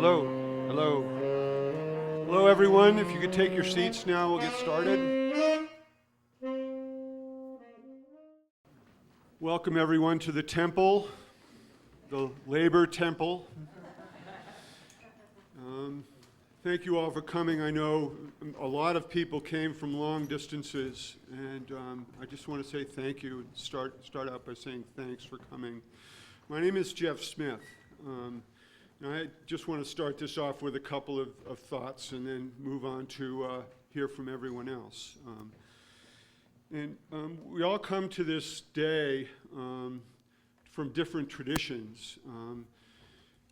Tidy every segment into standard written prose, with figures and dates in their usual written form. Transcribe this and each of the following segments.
Hello, hello, hello everyone. If you could take your seats now, we'll get started. Welcome everyone to the temple, the Labor Temple. Thank you all for coming. I know a lot of people came from long distances, and I just want to say thank you and start out by saying thanks for coming. My name is Jeff Smith. And I just want to start this off with a couple of thoughts and then move on to hear from everyone else. We all come to this day from different traditions.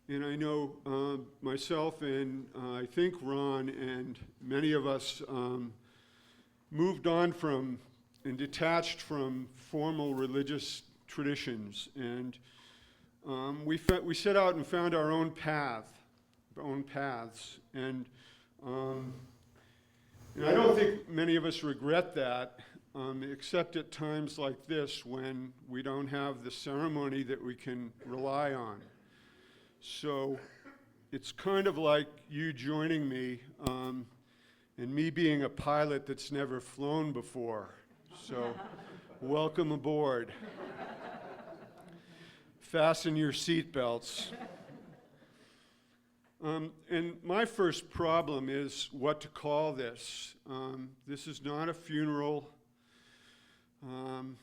And I know myself and I think Ron and many of us moved on from and detached from formal religious traditions. And we set out and found our own paths. And I don't think many of us regret that, except at times like this when we don't have the ceremony that we can rely on. So it's kind of like you joining me and me being a pilot that's never flown before. So welcome aboard. Fasten your seatbelts. And my first problem is what to call this. This is not a funeral. I'm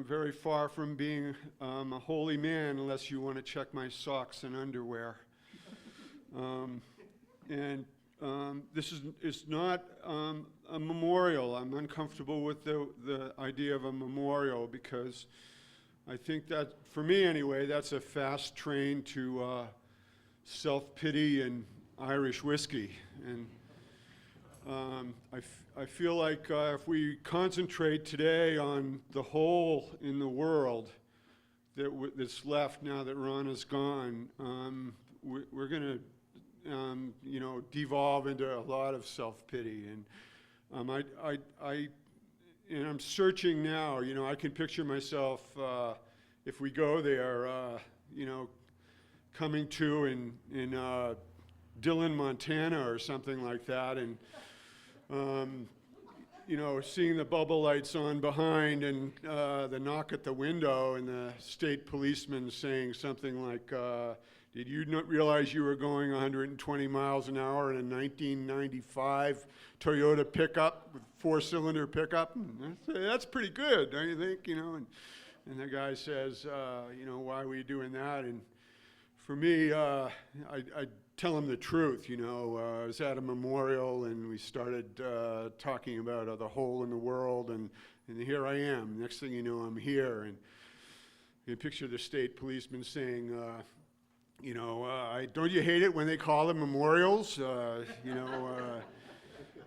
very far from being a holy man unless you want to check my socks and underwear. This is not a memorial. I'm uncomfortable with the idea of a memorial because I think that, for me anyway, that's a fast train to self-pity and Irish whiskey. And I feel like if we concentrate today on the hole in the world that's left now that Ron is gone, we're going to, devolve into a lot of self-pity. And I'm searching now. I can picture myself if we go there, coming to in Dillon, Montana, or something like that, and seeing the bubble lights on behind and the knock at the window and the state policeman saying something like, did you not realize you were going 120 miles an hour in a 1995 Toyota pickup, with four-cylinder pickup? That's pretty good, don't you think? And the guy says, why were you doing that? And for me, I tell him the truth. I was at a memorial and we started talking about the hole in the world, and here I am. Next thing you know, I'm here, and you picture the state policeman saying, don't you hate it when they call them memorials?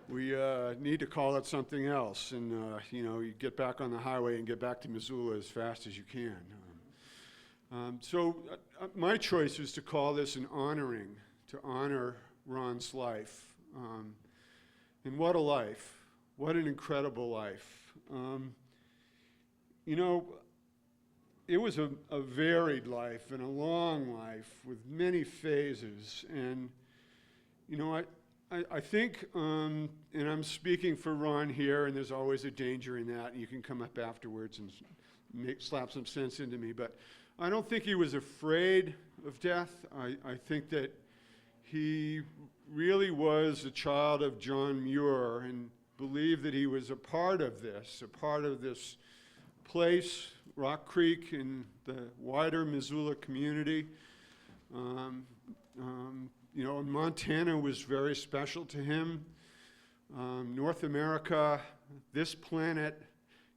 We need to call it something else, and you get back on the highway and get back to Missoula as fast as you can. So my choice was to call this an honoring, to honor Ron's life. And what a life. What an incredible life. It was a varied life and a long life with many phases. And, I think, and I'm speaking for Ron here, and there's always a danger in that, and you can come up afterwards and slap some sense into me, but I don't think he was afraid of death. I think that he really was a child of John Muir and believed that he was a part of this place, Rock Creek, in the wider Missoula community. Montana was very special to him. North America, this planet,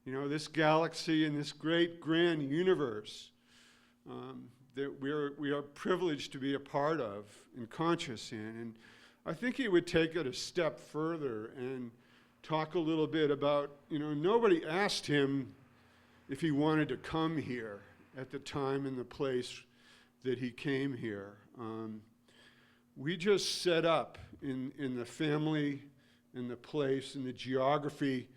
this galaxy and this great grand universe that we are privileged to be a part of and conscious in. And I think he would take it a step further and talk a little bit about, nobody asked him if he wanted to come here at the time and the place that he came here. We just set up in the family, in the place, in the geography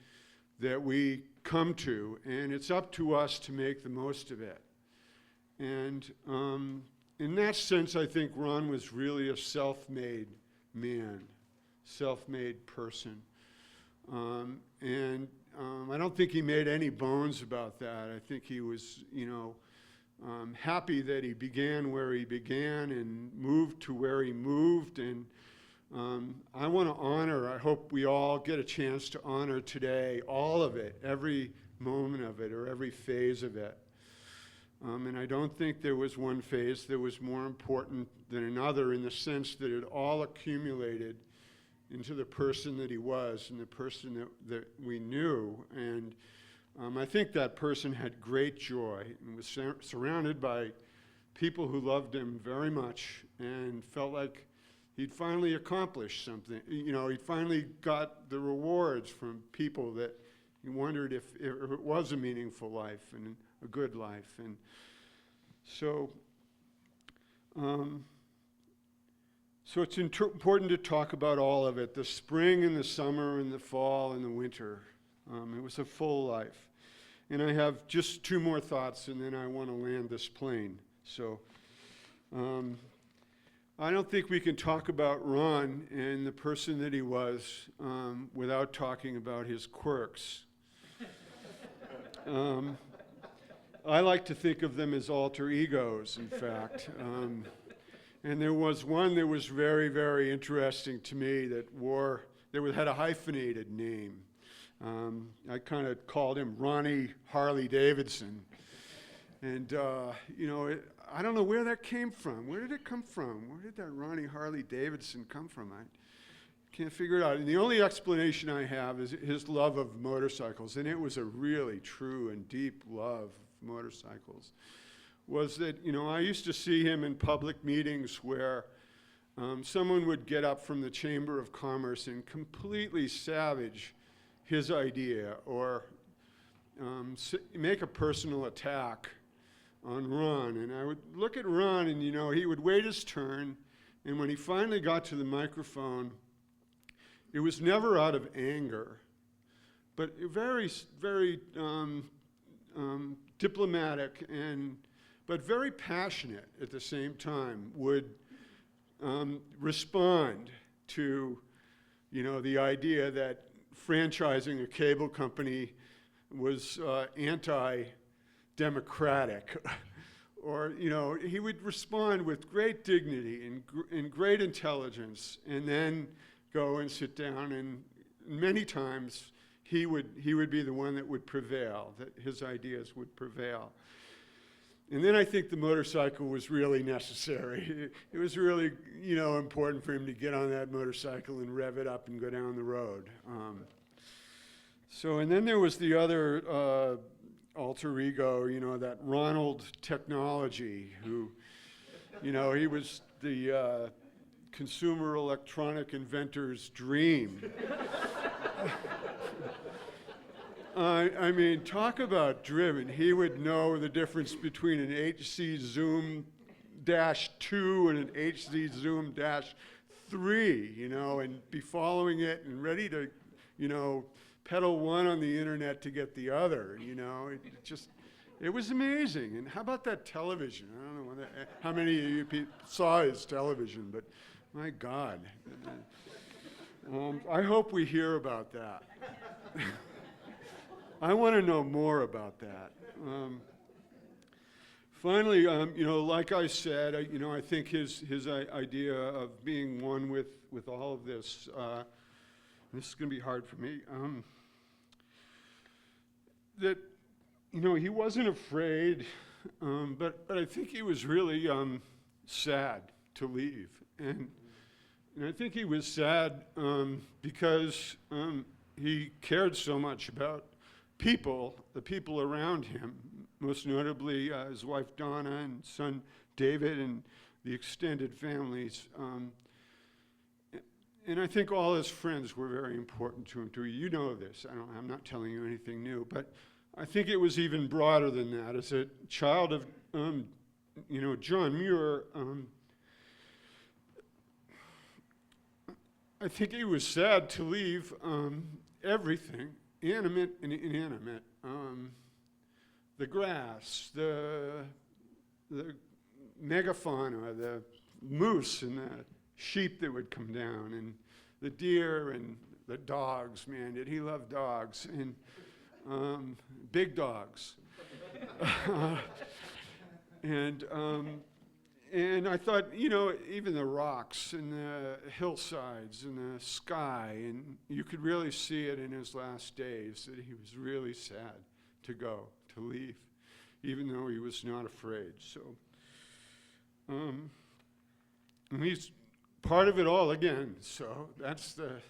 that we come to, and it's up to us to make the most of it. And in that sense, I think Ron was really a self-made man, self-made person. I don't think he made any bones about that. I think he was, happy that he began where he began and moved to where he moved. And I want to honor, I hope we all get a chance to honor today all of it, every moment of it or every phase of it. And I don't think there was one phase that was more important than another in the sense that it all accumulated into the person that he was and the person that we knew. And I think that person had great joy and was surrounded by people who loved him very much and felt like he'd finally accomplished something. He'd finally got the rewards from people that he wondered if it was a meaningful life and a good life. And so it's important to talk about all of it, the spring and the summer and the fall and the winter. It was a full life. And I have just two more thoughts, and then I want to land this plane. So I don't think we can talk about Ron and the person that he was without talking about his quirks. I like to think of them as alter egos, in fact. And there was one that was very, very interesting to me that had a hyphenated name. I kind of called him Ronnie Harley Davidson. And, I don't know where that came from. Where did it come from? Where did that Ronnie Harley Davidson come from? I can't figure it out. And the only explanation I have is his love of motorcycles. And it was a really true and deep love of motorcycles. Was that, I used to see him in public meetings where someone would get up from the Chamber of Commerce and completely savage his idea or make a personal attack on Ron. And I would look at Ron and, he would wait his turn. And when he finally got to the microphone, it was never out of anger, but very, very diplomatic but very passionate at the same time, would respond to, the idea that franchising a cable company was anti-democratic. Or, he would respond with great dignity and great intelligence, and then go and sit down, and many times he would be the one that would prevail, that his ideas would prevail. And then I think the motorcycle was really necessary. It was really, important for him to get on that motorcycle and rev it up and go down the road. And then there was the other alter ego, that Ronald Technology, who, he was the consumer electronic inventor's dream. I mean, talk about driven. He would know the difference between an HC Zoom Dash 2 and an HC Zoom Dash 3, and be following it and ready to, pedal one on the internet to get the other, it was amazing. And how about that television? I don't know how many of you saw his television, but my God. I hope we hear about that. I want to know more about that. Finally, like I said, I think his idea of being one with all of this, this is going to be hard for me, that, he wasn't afraid, but I think he was really sad to leave. And I think he was sad because he cared so much about the people around him, most notably his wife Donna and son David and the extended families. And I think all his friends were very important to him too. You know this, I'm not telling you anything new, but I think it was even broader than that. As a child of, John Muir, I think he was sad to leave everything, animate and inanimate, the grass, the megafauna, the moose and the sheep that would come down, and the deer and the dogs. Man, did he love dogs, and big dogs. And I thought, even the rocks and the hillsides and the sky, and you could really see it in his last days that he was really sad to go, to leave, even though he was not afraid. So, and he's part of it all again. So that's the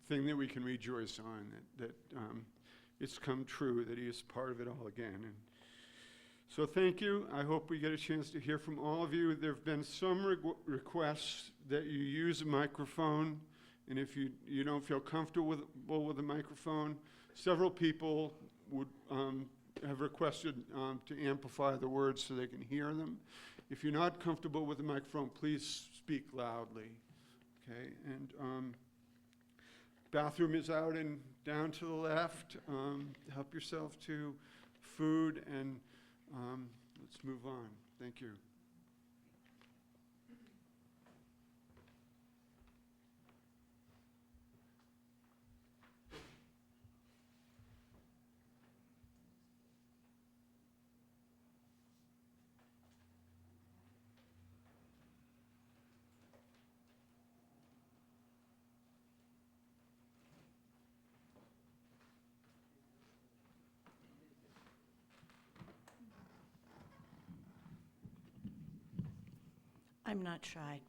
thing that we can rejoice on, that it's come true, that he is part of it all again. And so thank you. I hope we get a chance to hear from all of you. There have been some requests that you use a microphone, and if you don't feel comfortable with a microphone, several people would have requested to amplify the words so they can hear them. If you're not comfortable with the microphone, please speak loudly. Okay, and bathroom is out and down to the left. Help yourself to food, and let's move on. Thank you. I'm not shy.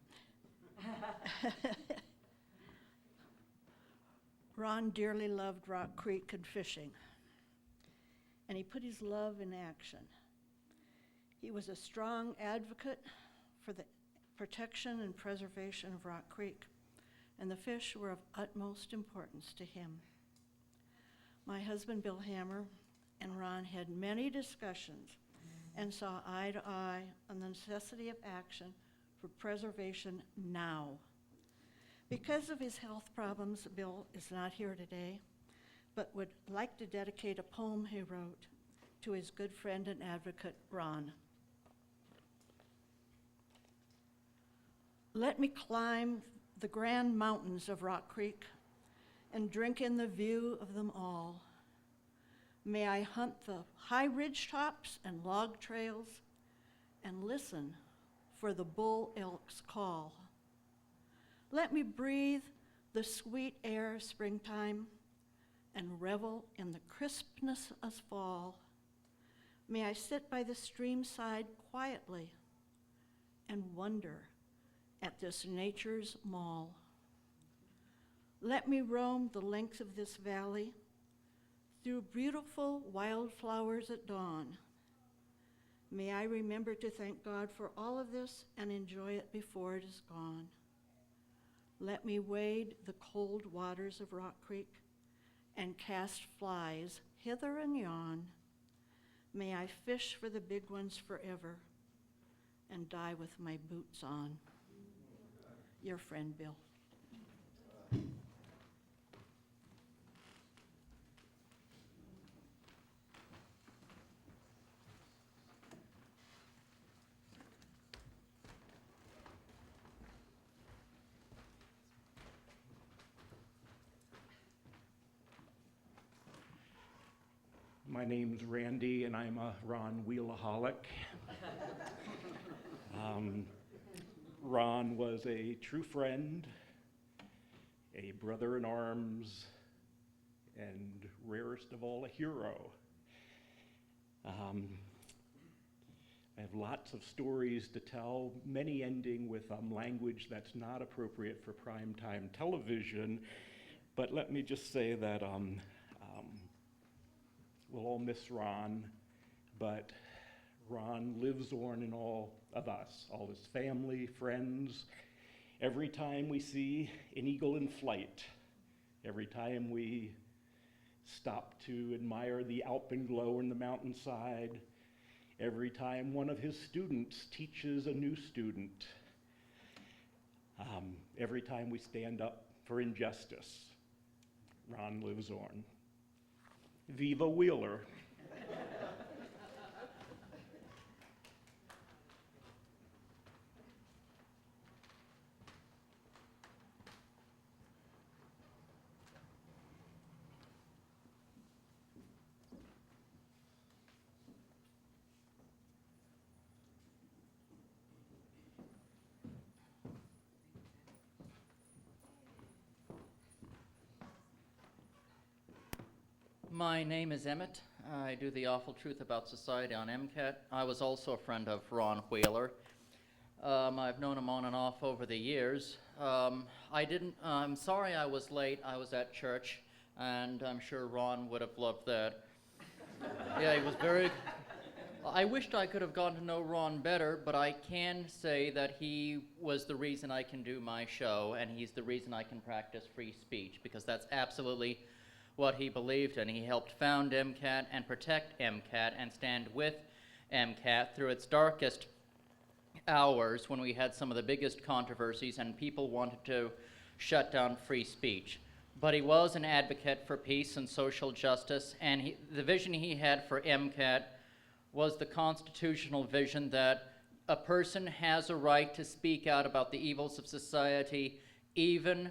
Ron dearly loved Rock Creek and fishing, and he put his love in action. He was a strong advocate for the protection and preservation of Rock Creek, and the fish were of utmost importance to him. My husband, Bill Hammer, and Ron had many discussions and saw eye to eye on the necessity of action for preservation now. Because of his health problems, Bill is not here today, but would like to dedicate a poem he wrote to his good friend and advocate, Ron. Let me climb the grand mountains of Rock Creek and drink in the view of them all. May I hunt the high ridge tops and log trails and listen for the bull elk's call. Let me breathe the sweet air of springtime and revel in the crispness of fall. May I sit by the stream side quietly and wonder at this nature's mall. Let me roam the length of this valley through beautiful wildflowers at dawn. May I remember to thank God for all of this and enjoy it before it is gone. Let me wade the cold waters of Rock Creek and cast flies hither and yon. May I fish for the big ones forever and die with my boots on. Your friend, Bill. My name's Randy, and I'm a Ron Wheelaholic. Ron was a true friend, a brother in arms, and rarest of all, a hero. I have lots of stories to tell, many ending with language that's not appropriate for primetime television, but let me just say that we'll all miss Ron, but Ron lives on in all of us, all his family, friends. Every time we see an eagle in flight, every time we stop to admire the alpenglow in the mountainside, every time one of his students teaches a new student, every time we stand up for injustice, Ron lives on. Viva Wheeler. My name is Emmett. I do the Awful Truth About Society on MCAT. I was also a friend of Ron Wheeler. I've known him on and off over the years. I'm sorry I was late. I was at church, and I'm sure Ron would have loved that. Yeah, he was very... I wished I could have gotten to know Ron better, but I can say that he was the reason I can do my show, and he's the reason I can practice free speech, because that's absolutely what he believed in. He helped found MCAT and protect MCAT and stand with MCAT through its darkest hours when we had some of the biggest controversies and people wanted to shut down free speech. But he was an advocate for peace and social justice, and the vision he had for MCAT was the constitutional vision that a person has a right to speak out about the evils of society, even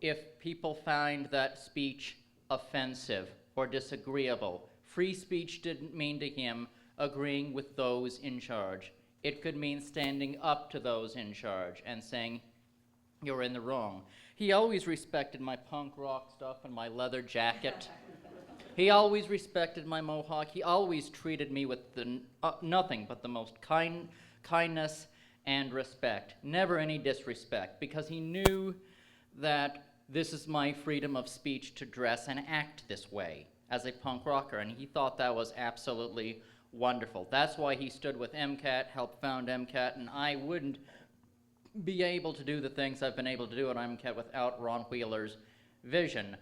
if people find that speech offensive or disagreeable. Free speech didn't mean to him agreeing with those in charge. It could mean standing up to those in charge and saying, you're in the wrong. He always respected my punk rock stuff and my leather jacket. He always respected my mohawk. He always treated me with nothing but the most kindness and respect. Never any disrespect, because he knew that this is my freedom of speech to dress and act this way as a punk rocker, and he thought that was absolutely wonderful. That's why he stood with MCAT, helped found MCAT, and I wouldn't be able to do the things I've been able to do at MCAT without Ron Wheeler's vision.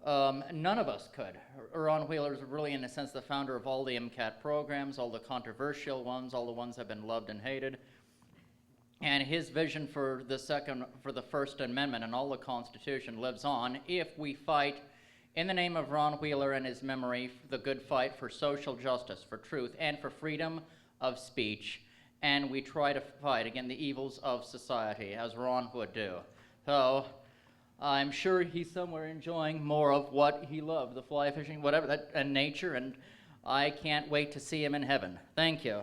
None of us could. Ron Wheeler is really, in a sense, the founder of all the MCAT programs, all the controversial ones, all the ones that have been loved and hated. And his vision for the First Amendment and all the Constitution lives on if we fight in the name of Ron Wheeler and his memory, the good fight for social justice, for truth, and for freedom of speech. And we try to fight against the evils of society, as Ron would do. So I'm sure he's somewhere enjoying more of what he loved, the fly fishing, whatever, and nature, and I can't wait to see him in heaven. Thank you.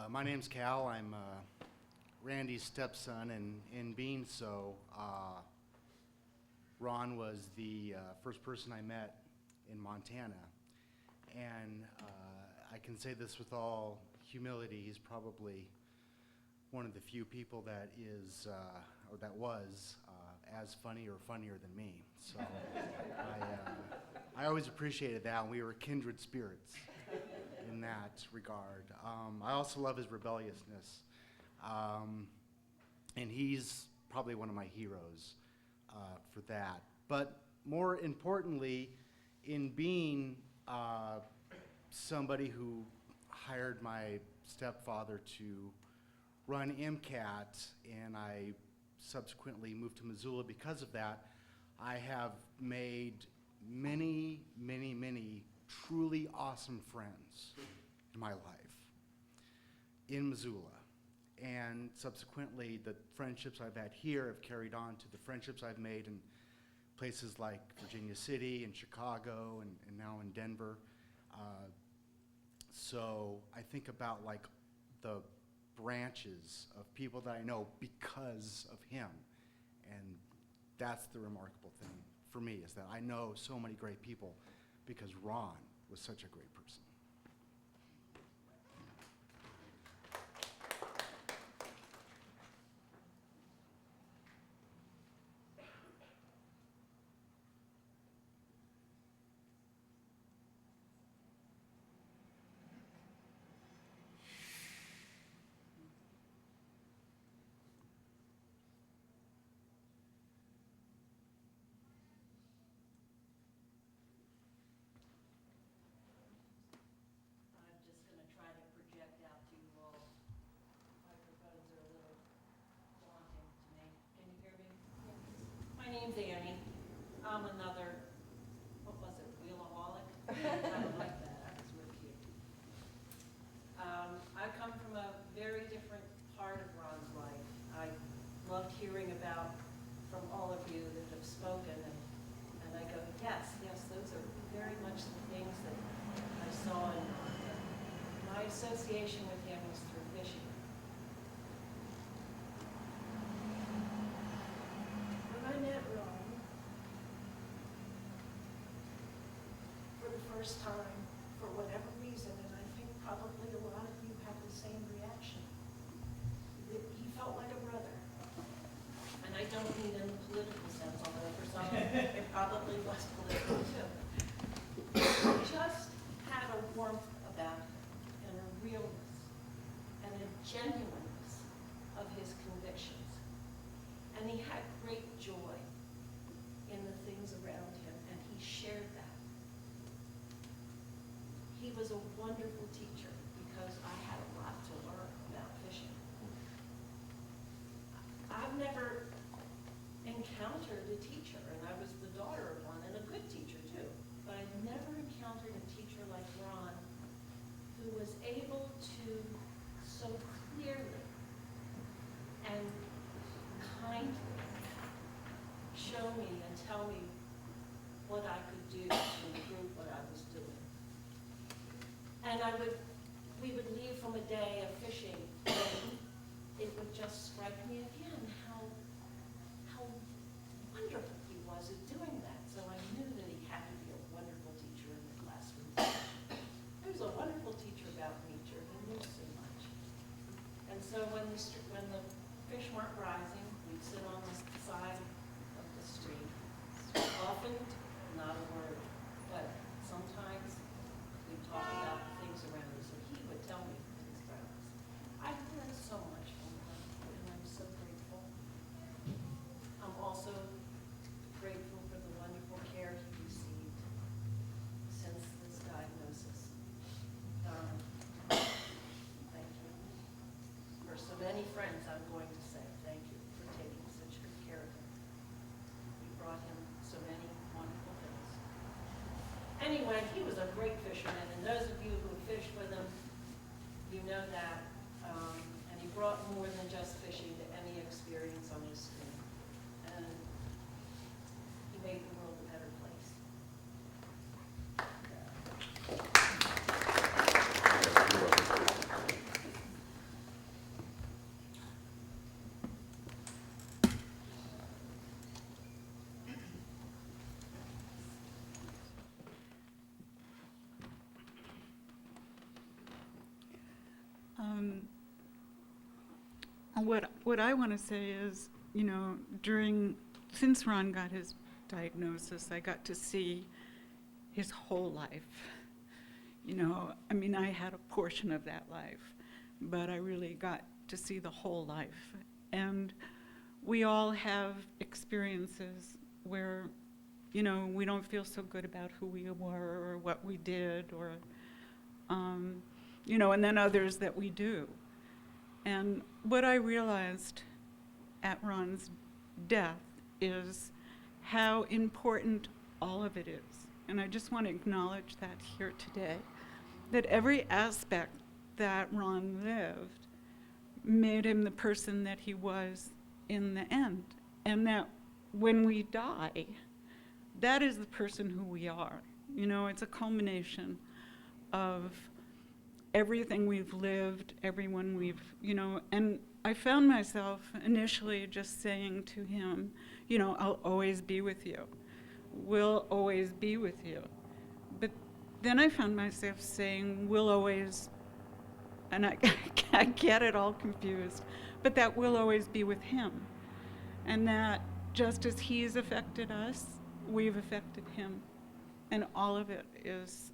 My name's Cal. I'm Randy's stepson, and in being so, Ron was the first person I met in Montana. And I can say this with all humility, he's probably one of the few people that is, or that was, as funny or funnier than me. So I always appreciated that, and we were kindred spirits in that regard. I also love his rebelliousness, and he's probably one of my heroes for that. But more importantly, in being somebody who hired my stepfather to run MCAT, and I subsequently moved to Missoula because of that, I have made many, many, many truly awesome friends in my life in Missoula. And subsequently, the friendships I've had here have carried on to the friendships I've made in places like Virginia City and Chicago and now in Denver. So I think about like the branches of people that I know because of him. And that's the remarkable thing for me, is that I know so many great people because Ron was such a great person. spoken, and I go, yes, those are very much the things that I saw in Ron. My association with him was through fishing. When I met Ron, for the first time, for whatever reason, and I think probably a lot of you have the same reaction, that he felt like a brother. And I don't mean in the political sense, although for some it probably was political too. He just had a warmth about him, and a realness, and a genuineness of his convictions. And he had great joy in the things around him, and he shared that. He was a wonderful teacher because I had a lot to learn about fishing. I've never encountered a teacher, and I was the daughter of one, and a good teacher too, but I've never encountered a teacher like Ron who was able to so clearly and kindly show me and tell me what I could do to improve what I was doing. And we would leave from a day of fishing, and it would just strike me again how wonderful he was at doing that. So I knew that he had to be a wonderful teacher in the classroom. He was a wonderful teacher about nature. He knew so much. And so when the fish weren't rising, we'd sit on the side of the street. Often, not a word, but sometimes we'd talk about the things around us, and he would tell me things about us. I learned so much from him, and I'm so grateful. I'm also grateful for the wonderful care he received since this diagnosis. Thank you. For so many friends, I'm going to say thank you for taking such good care of him. You brought him so many wonderful things. Anyway, he was a great fisherman, and those of you who have fished with him, you know that. And he brought more than just fishing to any experience on his stream. And he made the world a better place. What I want to say is, you know, since Ron got his diagnosis, I got to see his whole life. You know, I mean, I had a portion of that life, but I really got to see the whole life. And we all have experiences where, you know, we don't feel so good about who we were or what we did, or, you know, and then others that we do. And what I realized at Ron's death is how important all of it is. And I just want to acknowledge that here today, that every aspect that Ron lived made him the person that he was in the end. And that when we die, that is the person who we are. You know, it's a culmination of everything we've lived, everyone we've, you know, and I found myself initially just saying to him, you know, I'll always be with you. We'll always be with you. But then I found myself saying, we'll always, and I get it all confused, but that we'll always be with him. And that just as he's affected us, we've affected him. And all of it is,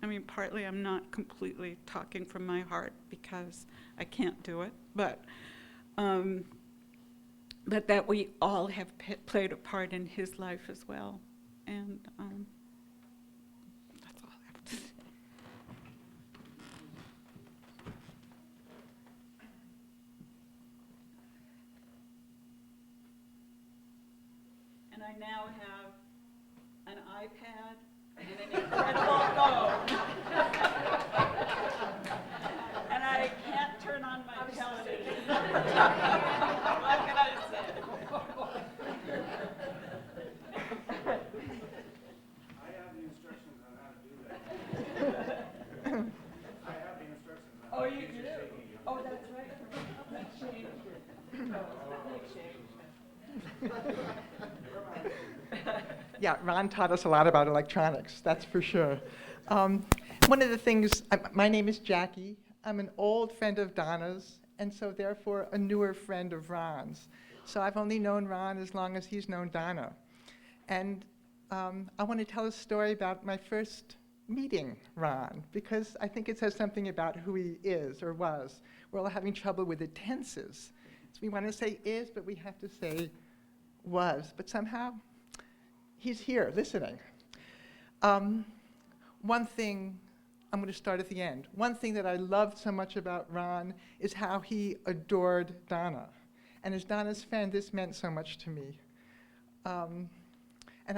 I mean, partly I'm not completely talking from my heart because I can't do it, but that we all have played a part in his life as well. And that's all I have to say. And I now have an iPad and an incredible phone. And I can't turn on my television. What can I say? Yeah, Ron taught us a lot about electronics, that's for sure. One of the things, my name is Jackie. I'm an old friend of Donna's, and so therefore a newer friend of Ron's. So I've only known Ron as long as he's known Donna. And I want to tell a story about my first meeting Ron, because I think it says something about who he is or was. We're all having trouble with the tenses. So we want to say is, but we have to say was. But somehow, he's here listening. One thing, I'm going to start at the end. One thing that I loved so much about Ron is how he adored Donna. And as Donna's friend, this meant so much to me. And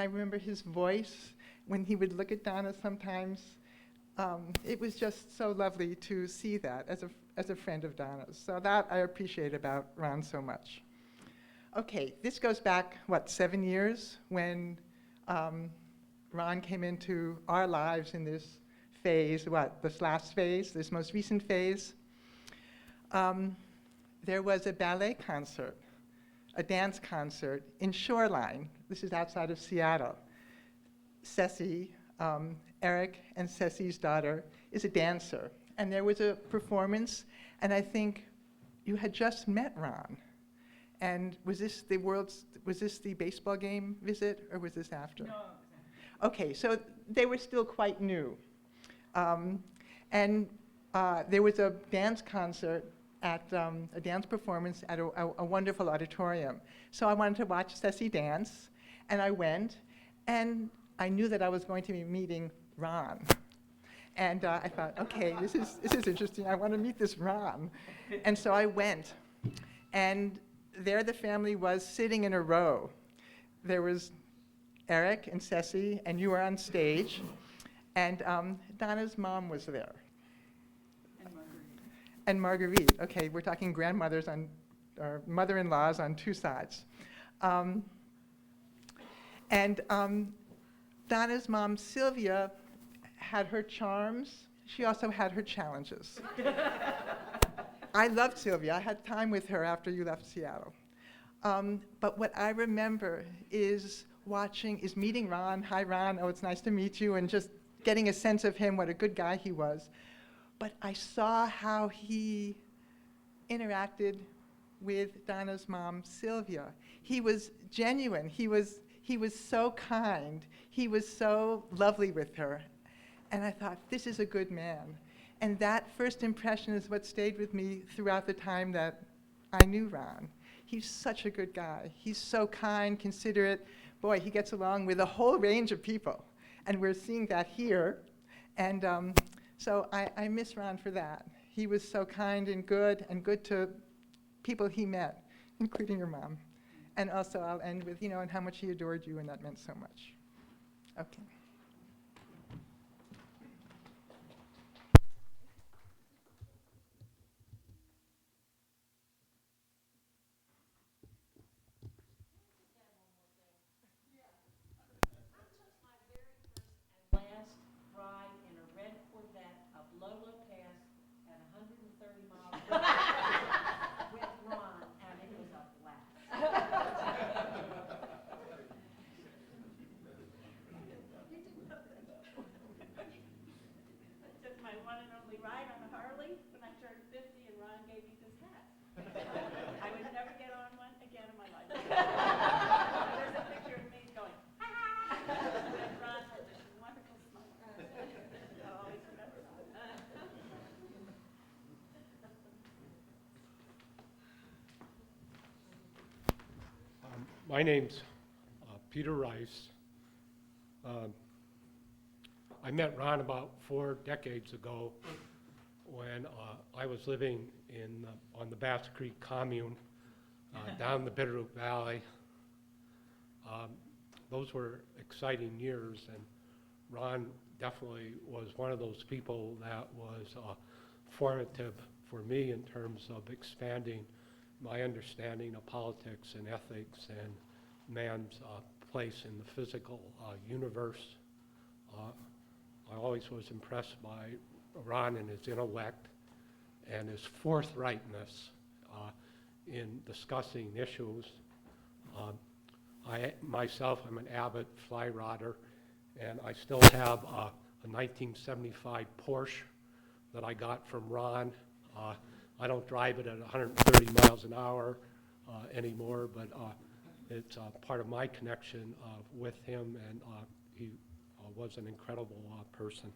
I remember his voice when he would look at Donna sometimes. It was just so lovely to see that as a friend of Donna's. So that I appreciate about Ron so much. Okay, this goes back, 7 years when Ron came into our lives in this phase, this last phase, this most recent phase. There was a ballet concert, a dance concert in Shoreline. This is outside of Seattle. Ceci, Eric and Ceci's daughter, is a dancer. And there was a performance, and I think you had just met Ron. And was this the baseball game visit, or was this after? No. Okay, so they were still quite new. And there was a dance concert at a dance performance at a wonderful auditorium. So I wanted to watch Ceci dance, and I went, and I knew that I was going to be meeting Ron. And I thought, okay, this is interesting. I want to meet this Ron. And so I went, and there the family was sitting in a row. There was Eric and Ceci, and you were on stage, and Donna's mom was there. And Marguerite. Okay, we're talking grandmothers or mother-in-laws on two sides. And Donna's mom, Sylvia, had her charms. She also had her challenges. I loved Sylvia. I had time with her after you left Seattle. But what I remember is meeting Ron. Hi, Ron. Oh, it's nice to meet you. And just getting a sense of him, what a good guy he was. But I saw how he interacted with Donna's mom, Sylvia. He was genuine. He was so kind. He was so lovely with her. And I thought, this is a good man. And that first impression is what stayed with me throughout the time that I knew Ron. He's such a good guy. He's so kind, considerate. Boy, he gets along with a whole range of people. And we're seeing that here. And so I miss Ron for that. He was so kind and good to people he met, including your mom. And also I'll end with, and how much he adored you, and that meant so much. Okay. Last ride in a red Corvette up Lolo Pass at 130 miles per hour with Ron, and it was a blast. I took my one and only ride on a Harley when I turned 50, and Ron gave me this hat. I would never get on one again in my life. There's a picture of me going, ha ha! And Ron had this wonderful smile. I'll always remember that. My name's Peter Rice. I met Ron about 4 decades ago when I was living on the Bass Creek Commune down the Bitterroot Valley. Those were exciting years, and Ron definitely was one of those people that was formative for me in terms of expanding my understanding of politics and ethics and man's place in the physical universe. I always was impressed by Ron and his intellect and his forthrightness in discussing issues. Myself, I'm an avid fly rodder, and I still have a 1975 Porsche that I got from Ron. I don't drive it at 130 miles an hour anymore, but it's part of my connection with him, and he was an incredible person.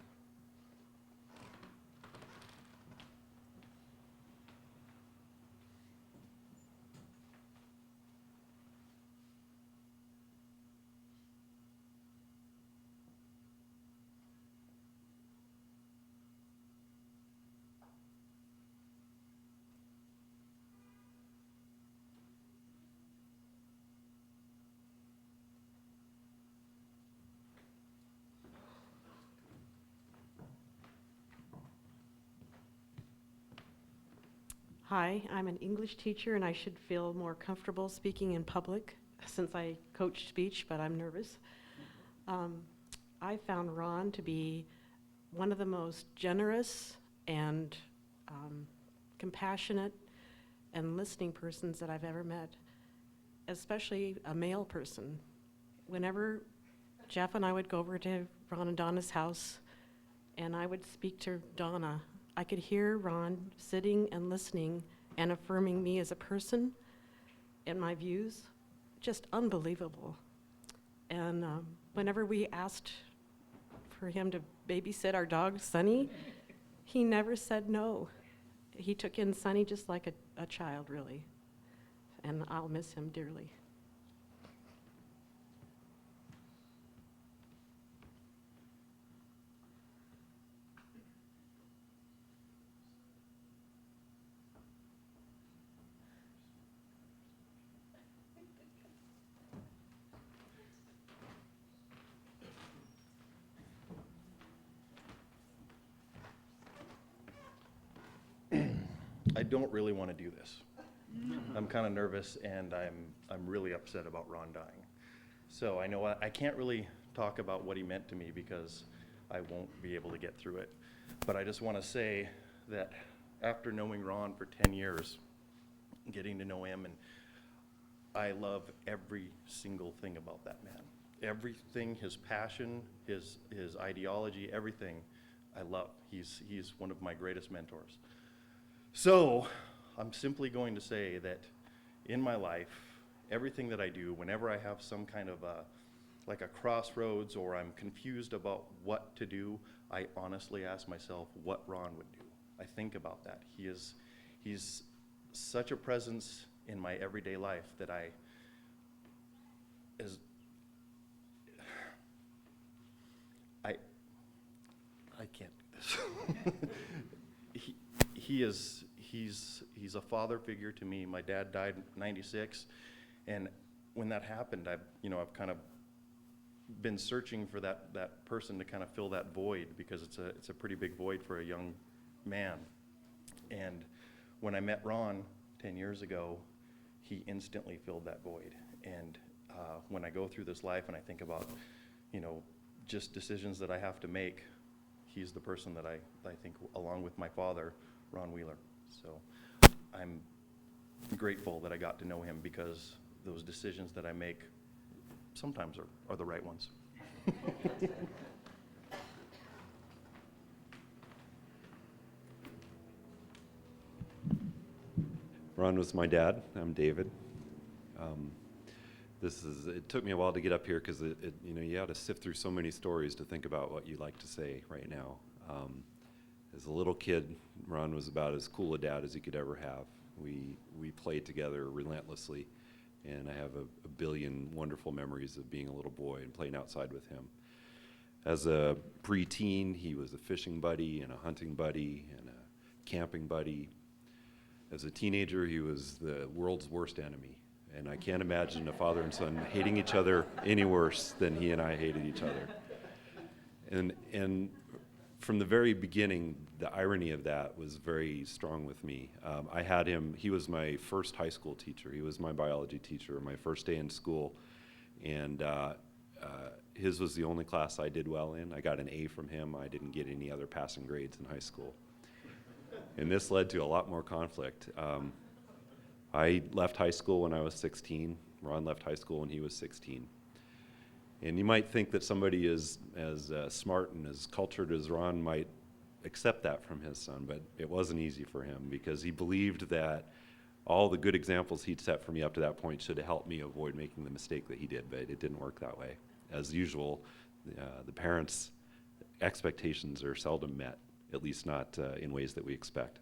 Hi, I'm an English teacher and I should feel more comfortable speaking in public since I coach speech, but I'm nervous. I found Ron to be one of the most generous and compassionate and listening persons that I've ever met, especially a male person. Whenever Jeff and I would go over to Ron and Donna's house and I would speak to Donna, I could hear Ron sitting and listening and affirming me as a person and my views. Just unbelievable. And whenever we asked for him to babysit our dog, Sunny, he never said no. He took in Sunny just like a child, really. And I'll miss him dearly. I don't really want to do this. I'm kind of nervous, and I'm really upset about Ron dying. So I know I can't really talk about what he meant to me because I won't be able to get through it. But I just want to say that after knowing Ron for 10 years, getting to know him, and I love every single thing about that man. Everything, his passion, his ideology, everything I love. He's one of my greatest mentors. So I'm simply going to say that in my life, everything that I do, whenever I have some kind of like a crossroads or I'm confused about what to do, I honestly ask myself what Ron would do. I think about that. He's such a presence in my everyday life that I can't do this. He's a father figure to me. My dad died in '96, and when that happened, I've kind of been searching for that person to kind of fill that void, because it's a pretty big void for a young man. And when I met Ron 10 years ago, he instantly filled that void. And when I go through this life and I think about, just decisions that I have to make, he's the person that I think, along with my father, Ron Wheeler. So I'm grateful that I got to know him, because those decisions that I make sometimes are the right ones. Ron was my dad. I'm David. It took me a while to get up here, because you had to sift through so many stories to think about what you'd like to say right now. As a little kid, Ron was about as cool a dad as you could ever have. We played together relentlessly, and I have a billion wonderful memories of being a little boy and playing outside with him. As a preteen, he was a fishing buddy and a hunting buddy and a camping buddy. As a teenager, he was the world's worst enemy. And I can't imagine a father and son hating each other any worse than he and I hated each other. And from the very beginning, the irony of that was very strong with me. I had him, he was my first high school teacher. He was my biology teacher, my first day in school. And his was the only class I did well in. I got an A from him. I didn't get any other passing grades in high school. And this led to a lot more conflict. I left high school when I was 16. Ron left high school when he was 16. And you might think that somebody as smart and as cultured as Ron might accept that from his son, but it wasn't easy for him because he believed that all the good examples he'd set for me up to that point should have helped me avoid making the mistake that he did, but it didn't work that way. As usual, the parents' expectations are seldom met, at least not in ways that we expect.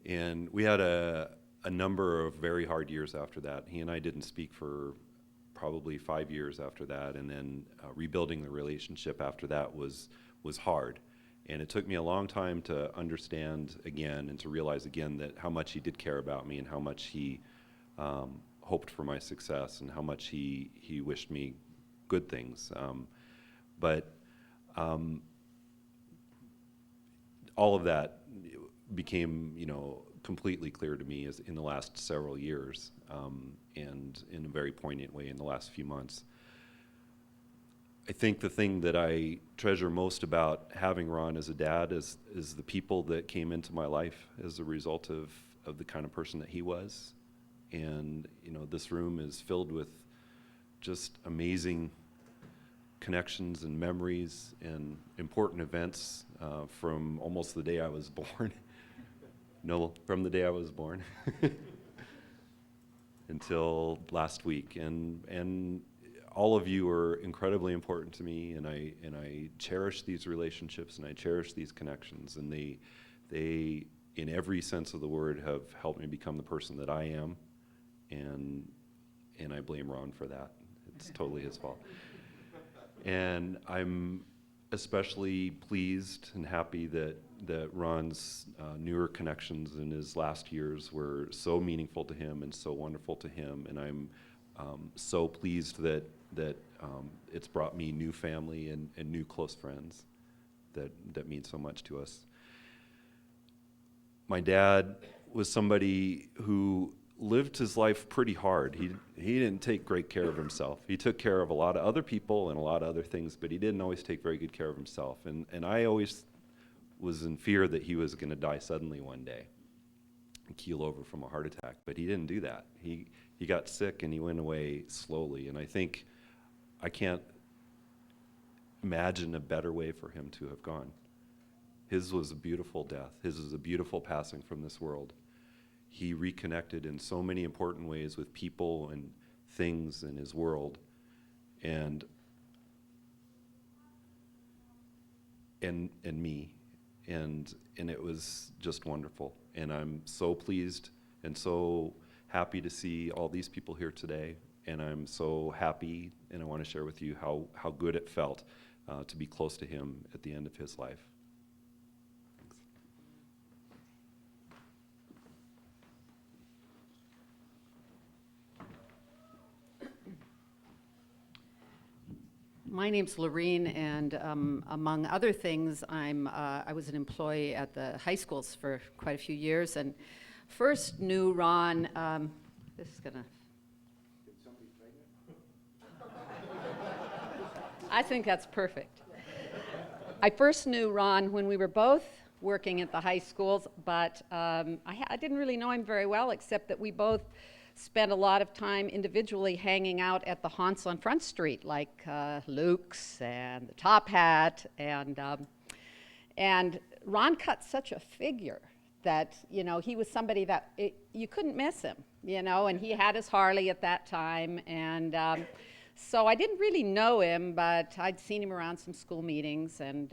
And we had a number of very hard years after that. He and I didn't speak for probably 5 years after that, and then rebuilding the relationship after that was hard. And it took me a long time to understand again and to realize again that how much he did care about me and how much he hoped for my success and how much he wished me good things. But all of that became, completely clear to me in the last several years, and in a very poignant way in the last few months. I think the thing that I treasure most about having Ron as a dad is the people that came into my life as a result of the kind of person that he was. And, this room is filled with just amazing connections and memories and important events from almost the day I was born. No, from the day I was born until last week. And all of you are incredibly important to me, and I cherish these relationships and I cherish these connections, and they in every sense of the word have helped me become the person that I am, and I blame Ron for that. It's totally his fault. And I'm especially pleased and happy that Ron's newer connections in his last years were so meaningful to him and so wonderful to him, and I'm so pleased that it's brought me new family and new close friends that mean so much to us. My dad was somebody who lived his life pretty hard. He didn't take great care of himself. He took care of a lot of other people and a lot of other things, but he didn't always take very good care of himself. And I always was in fear that he was going to die suddenly one day and keel over from a heart attack, but he didn't do that. He got sick and he went away slowly, and I think I can't imagine a better way for him to have gone. His was a beautiful death. His was a beautiful passing from this world. He reconnected in so many important ways with people and things in his world, and me, and it was just wonderful. And I'm so pleased and so happy to see all these people here today, and I'm so happy, and I want to share with you how good it felt to be close to him at the end of his life. My name's Lorene, and among other things, I was an employee at the high schools for quite a few years, and first knew Ron. This is gonna. Did somebody I think that's perfect. I first knew Ron when we were both working at the high schools, but I didn't really know him very well, except that we both spent a lot of time individually hanging out at the haunts on Front Street, like Luke's and the Top Hat, and Ron cut such a figure that, he was somebody that you couldn't miss him, and he had his Harley at that time, and so I didn't really know him, but I'd seen him around some school meetings, and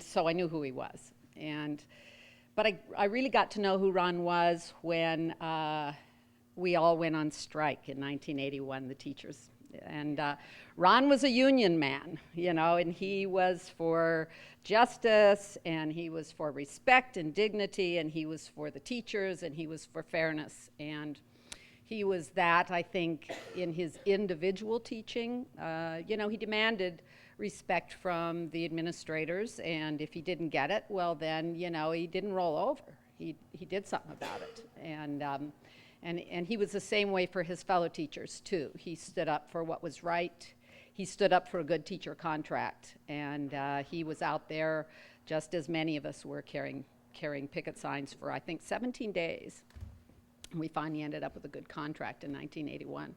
so I knew who he was. But I really got to know who Ron was when we all went on strike in 1981, the teachers. And Ron was a union man, and he was for justice, and he was for respect and dignity, and he was for the teachers, and he was for fairness. And he was that, I think, in his individual teaching. He demanded respect from the administrators, and if he didn't get it, well then, he didn't roll over. He did something about it. And he was the same way for his fellow teachers too. He stood up for what was right. He stood up for a good teacher contract, and he was out there just as many of us were carrying picket signs for, I think, 17 days We finally ended up with a good contract in 1981.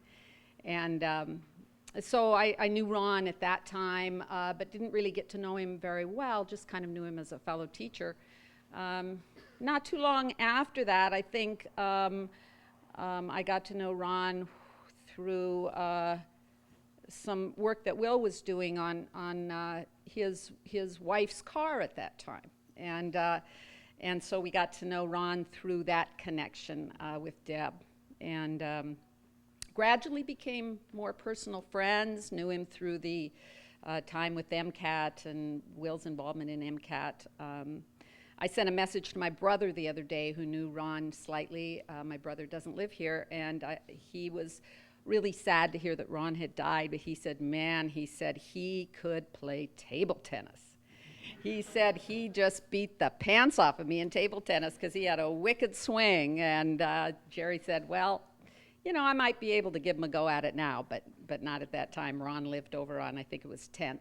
And so I knew Ron at that time, but didn't really get to know him very well, just kind of knew him as a fellow teacher. Not too long after that, I think I got to know Ron through some work that Will was doing on his wife's car at that time. And so we got to know Ron through that connection with Deb. And gradually became more personal friends, knew him through the time with MCAT and Will's involvement in MCAT. I sent a message to my brother the other day who knew Ron slightly. My brother doesn't live here, and he was really sad to hear that Ron had died, but he said, man, he said he could play table tennis. He said he just beat the pants off of me in table tennis because he had a wicked swing, and Jerry said, well, you know, I might be able to give him a go at it now, but not at that time. Ron lived over on, I think it was 10th,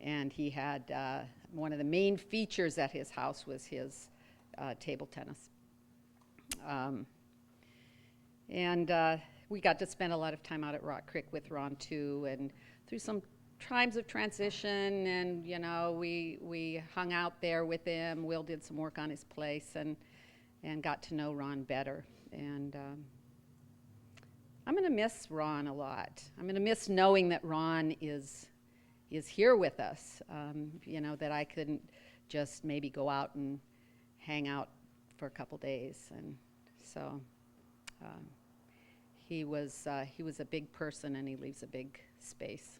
and he had one of the main features at his house was his table tennis. We got to spend a lot of time out at Rock Creek with Ron too, and through some times of transition, and you know, we hung out there with him. Will did some work on his place, and got to know Ron better. And I'm going to miss Ron a lot. I'm going to miss knowing that Ron is here with us. You know, that I couldn't just maybe go out and hang out for a couple days, and so. He was a big person, and he leaves a big space.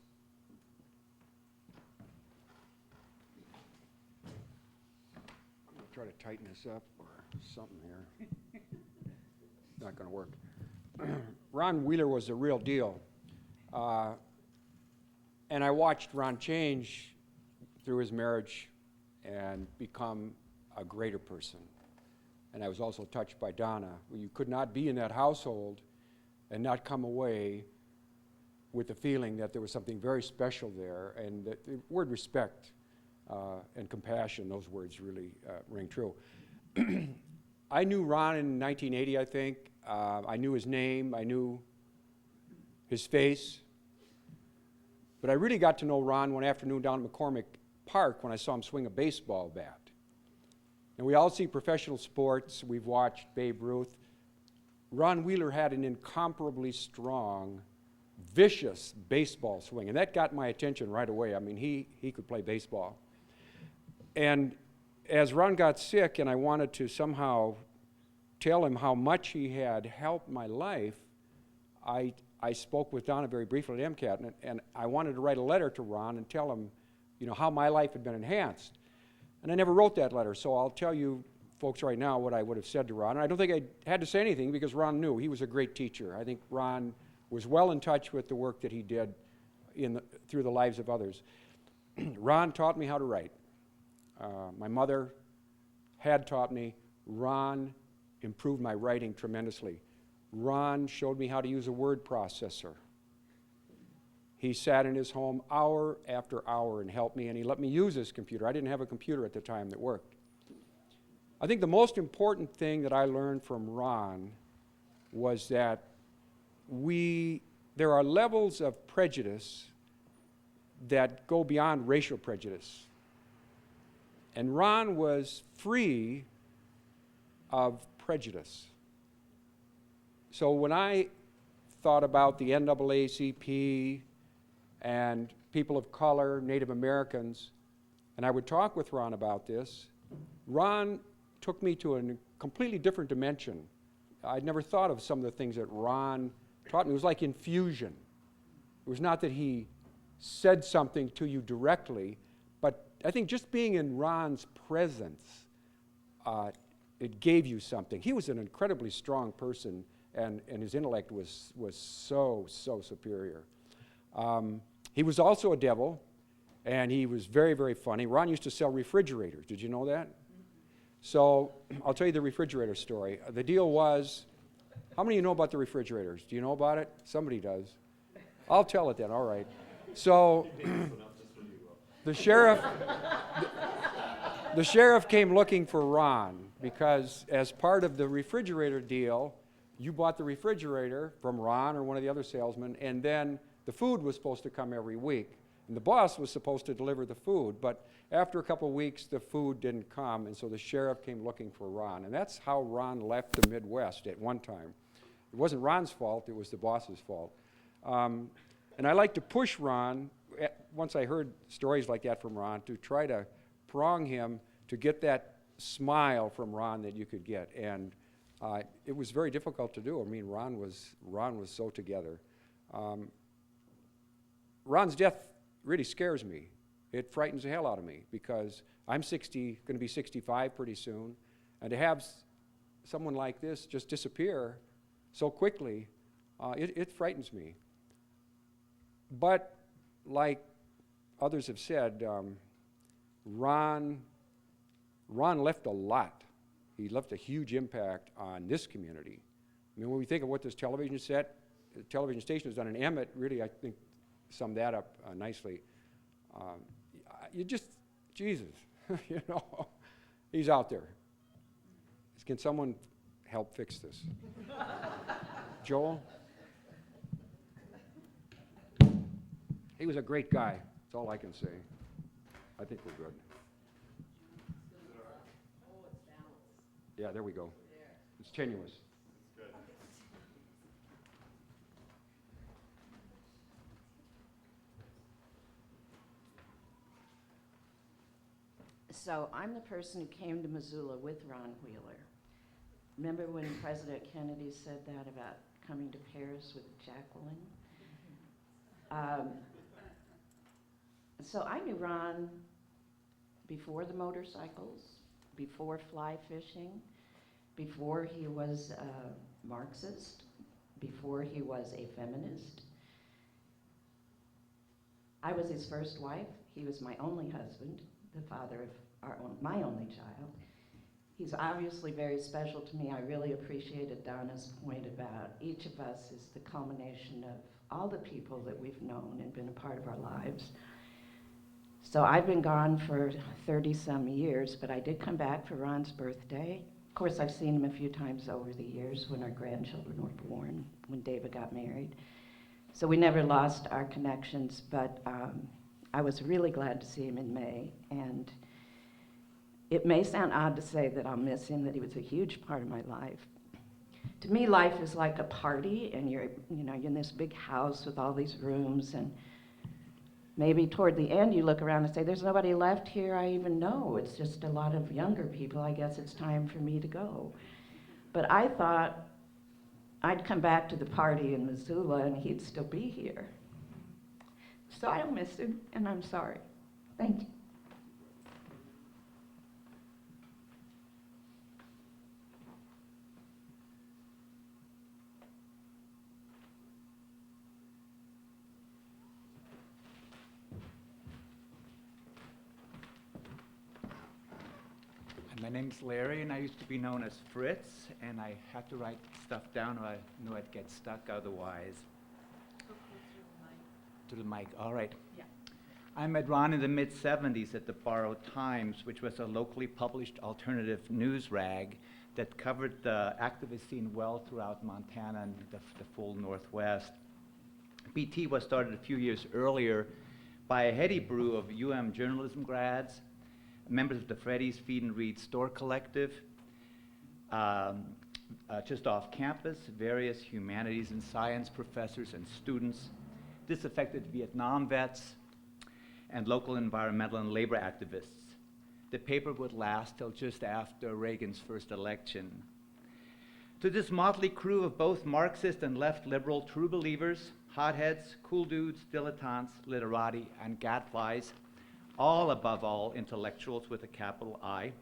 I'll try to tighten this up or something here. Not going to work. Ron Wheeler was the real deal. And I watched Ron change through his marriage and become a greater person. And I was also touched by Donna. You could not be in that household and not come away with the feeling that there was something very special there, and that the word respect and compassion, those words really ring true. I knew Ron in 1980, I think. I knew his name, I knew his face, but I really got to know Ron one afternoon down at McCormick Park when I saw him swing a baseball bat. And we all see professional sports. We've watched Babe Ruth. Ron Wheeler had an incomparably strong, vicious baseball swing, and that got my attention right away. I mean, he could play baseball. And as Ron got sick and I wanted to somehow tell him how much he had helped my life, I spoke with Donna very briefly at MCAT, and I wanted to write a letter to Ron and tell him, you know, how my life had been enhanced. And I never wrote that letter, so I'll tell you folks right now what I would have said to Ron. And I don't think I had to say anything because Ron knew. He was a great teacher. I think Ron was well in touch with the work that he did through the lives of others. Ron taught me how to write. My mother had taught me. Ron improved my writing tremendously. Ron showed me how to use a word processor. He sat in his home hour after hour and helped me, and he let me use his computer. I didn't have a computer at the time that worked. I think the most important thing that I learned from Ron was that there are levels of prejudice that go beyond racial prejudice. And Ron was free of prejudice. So when I thought about the NAACP and people of color, Native Americans, and I would talk with Ron about this, Ron took me to a completely different dimension. I'd never thought of some of the things that Ron taught me. It was like infusion. It was not that he said something to you directly, but I think just being in Ron's presence, it gave you something. He was an incredibly strong person, and his intellect was so superior. He was also a devil, and he was very, very funny. Ron used to sell refrigerators. Did you know that? So I'll tell you the refrigerator story. The deal was, how many of you know about the refrigerators? Do you know about it? Somebody does. I'll tell it then, all right. So the sheriff came looking for Ron because as part of the refrigerator deal, you bought the refrigerator from Ron or one of the other salesmen, and then the food was supposed to come every week. And the boss was supposed to deliver the food, but after a couple of weeks, the food didn't come, and so the sheriff came looking for Ron. And that's how Ron left the Midwest at one time. It wasn't Ron's fault, it was the boss's fault. And I like to push Ron, once I heard stories like that from Ron, to try to prong him to get that smile from Ron that you could get. And it was very difficult to do. I mean, Ron was so together. Ron's death really scares me. It frightens the hell out of me because I'm going to be 65 pretty soon, and to have someone like this just disappear so quickly, it frightens me. But like others have said, Ron left a lot. He left a huge impact on this community. I mean, when we think of what this television station has done, and Emmett really, I think, summed that up nicely. Jesus, you know, he's out there. Can someone help fix this? Joel? He was a great guy. That's all I can say. I think we're good. Yeah, there we go. It's tenuous. So I'm the person who came to Missoula with Ron Wheeler. Remember when President Kennedy said that about coming to Paris with Jacqueline? So I knew Ron before the motorcycles, before fly fishing, before he was a Marxist, before he was a feminist. I was his first wife. He was my only husband, the father of my only child. He's obviously very special to me. I really appreciated Donna's point about each of us is the culmination of all the people that we've known and been a part of our lives. So I've been gone for 30-some years, but I did come back for Ron's birthday. Of course, I've seen him a few times over the years when our grandchildren were born, when David got married. So we never lost our connections, but I was really glad to see him in May. And it may sound odd to say that I'll miss him, that he was a huge part of my life. To me, life is like a party, and you're in this big house with all these rooms, and maybe toward the end you look around and say, there's nobody left here I even know. It's just a lot of younger people. I guess it's time for me to go. But I thought I'd come back to the party in Missoula and he'd still be here. So I don't miss him, and I'm sorry. Thank you. My name's Larry, and I used to be known as Fritz, and I had to write stuff down or I knew I'd get stuck otherwise. To the mic, all right. Yeah. I met Ron in the mid-'70s at the Borrowed Times, which was a locally published alternative news rag that covered the activist scene well throughout Montana and the full Northwest. BT was started a few years earlier by a heady brew of UM journalism grads, members of the Freddy's Feed and Read Store Collective, just off campus, various humanities and science professors and students, disaffected Vietnam vets, and local environmental and labor activists. The paper would last till just after Reagan's first election. To this motley crew of both Marxist and left liberal true believers, hotheads, cool dudes, dilettantes, literati, and gadflies, all above all intellectuals with a capital I,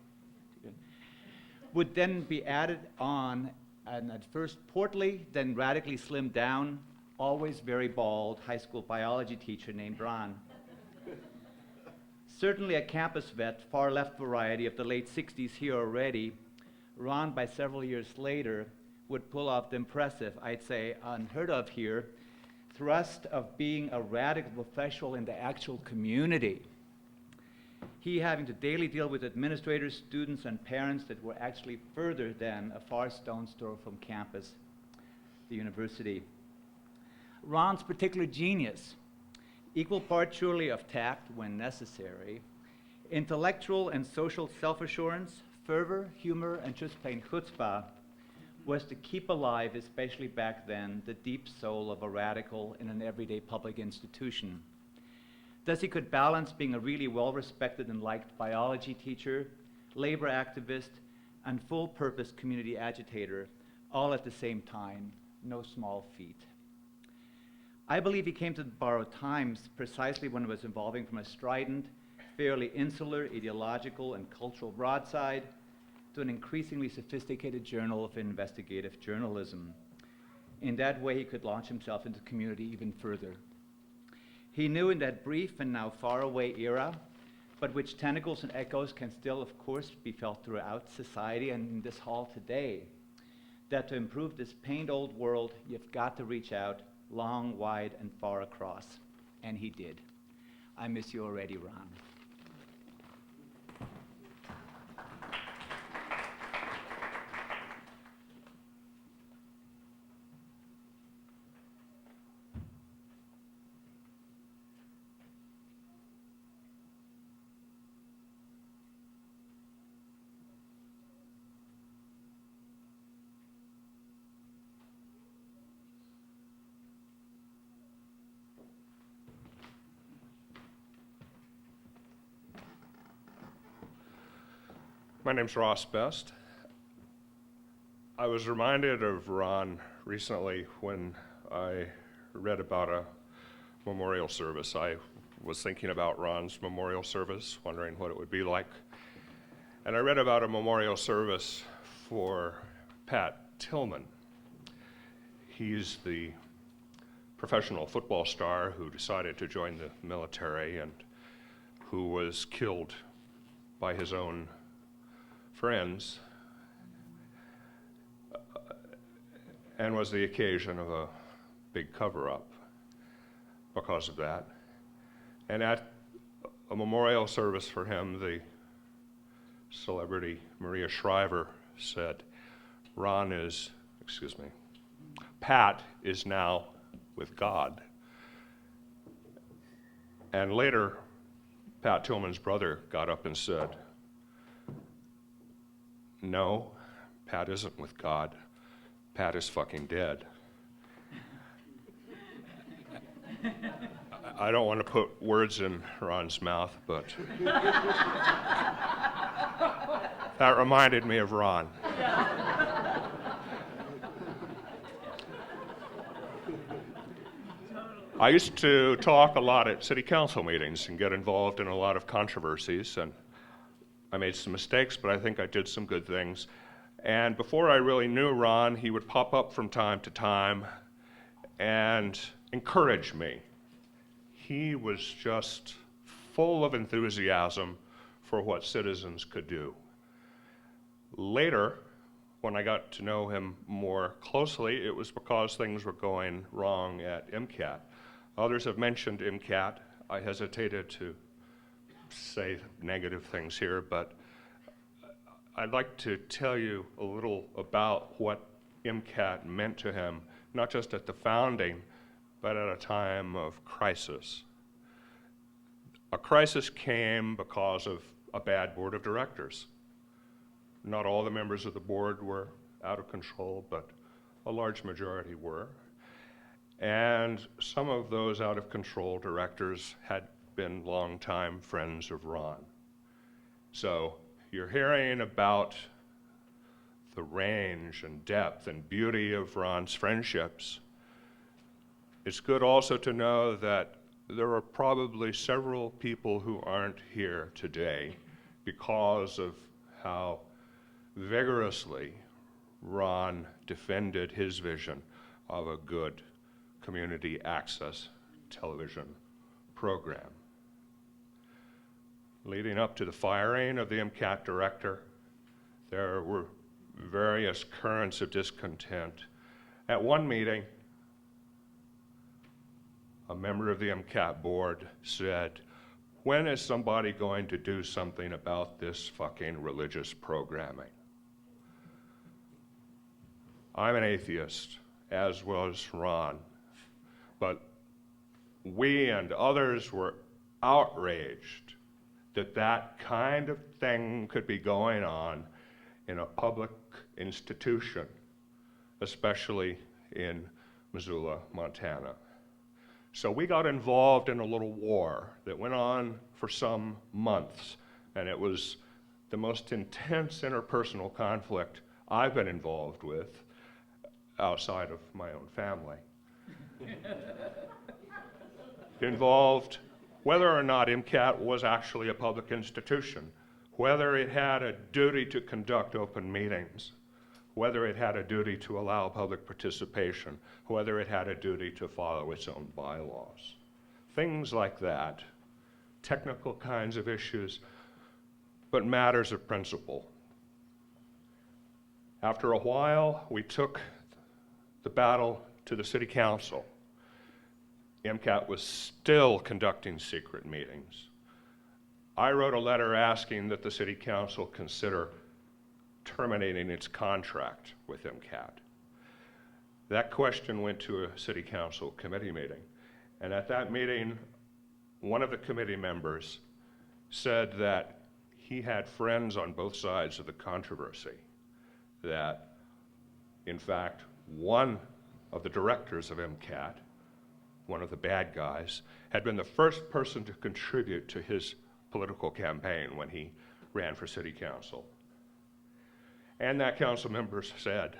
would then be added on an at first portly, then radically slimmed down, always very bald high school biology teacher named Ron. Certainly a campus vet, far left variety of the late 60s here already, Ron by several years later would pull off the impressive, I'd say unheard of here, thrust of being a radical professional in the actual community. He having to daily deal with administrators, students, and parents that were actually further than a far stone's throw from campus. the university. Ron's particular genius, equal part surely of tact when necessary, intellectual and social self-assurance, fervor, humor, and just plain chutzpah, was to keep alive, especially back then, the deep soul of a radical in an everyday public institution. Thus he could balance being a really well-respected and liked biology teacher, labor activist, and full-purpose community agitator, all at the same time, no small feat. I believe he came to the Borrowed Times precisely when it was evolving from a strident, fairly insular, ideological, and cultural broadside to an increasingly sophisticated journal of investigative journalism. In that way, he could launch himself into community even further. He knew in that brief and now faraway era, but which tentacles and echoes can still, of course, be felt throughout society and in this hall today, that to improve this pained old world, you've got to reach out long, wide, and far across. And he did. I miss you already, Ron. My name's Ross Best. I was reminded of Ron recently when I read about a memorial service. I was thinking about Ron's memorial service, wondering what it would be like. And I read about a memorial service for Pat Tillman. He's the professional football star who decided to join the military and who was killed by his own friends and was the occasion of a big cover-up because of that. And at a memorial service for him, the celebrity Maria Shriver said, Pat is now with God. And later, Pat Tillman's brother got up and said, no, Pat isn't with God. Pat is fucking dead. I don't want to put words in Ron's mouth, but that reminded me of Ron. I used to talk a lot at city council meetings and get involved in a lot of controversies, and I made some mistakes, but I think I did some good things. And before I really knew Ron, he would pop up from time to time and encourage me. He was just full of enthusiasm for what citizens could do. Later, when I got to know him more closely, it was because things were going wrong at MCAT. Others have mentioned MCAT. I hesitated to say negative things here, but I'd like to tell you a little about what MCAT meant to him, not just at the founding, but at a time of crisis. A crisis came because of a bad board of directors. Not all the members of the board were out of control, but a large majority were. And some of those out of control directors had been longtime friends of Ron. So you're hearing about the range and depth and beauty of Ron's friendships. It's good also to know that there are probably several people who aren't here today because of how vigorously Ron defended his vision of a good community access television program. Leading up to the firing of the MCAT director, there were various currents of discontent. At one meeting, a member of the MCAT board said, when is somebody going to do something about this fucking religious programming? I'm an atheist, as was Ron. But we and others were outraged that that kind of thing could be going on in a public institution, especially in Missoula, Montana. So we got involved in a little war that went on for some months, and it was the most intense interpersonal conflict I've been involved with outside of my own family. It involved whether or not MCAT was actually a public institution, whether it had a duty to conduct open meetings, whether it had a duty to allow public participation, whether it had a duty to follow its own bylaws. Things like that, technical kinds of issues, but matters of principle. After a while, we took the battle to the city council. MCAT was still conducting secret meetings. I wrote a letter asking that the city council consider terminating its contract with MCAT. That question went to a city council committee meeting, and at that meeting, one of the committee members said that he had friends on both sides of the controversy, that in fact one of the directors of MCAT, one of the bad guys, had been the first person to contribute to his political campaign when he ran for city council. And that council member said,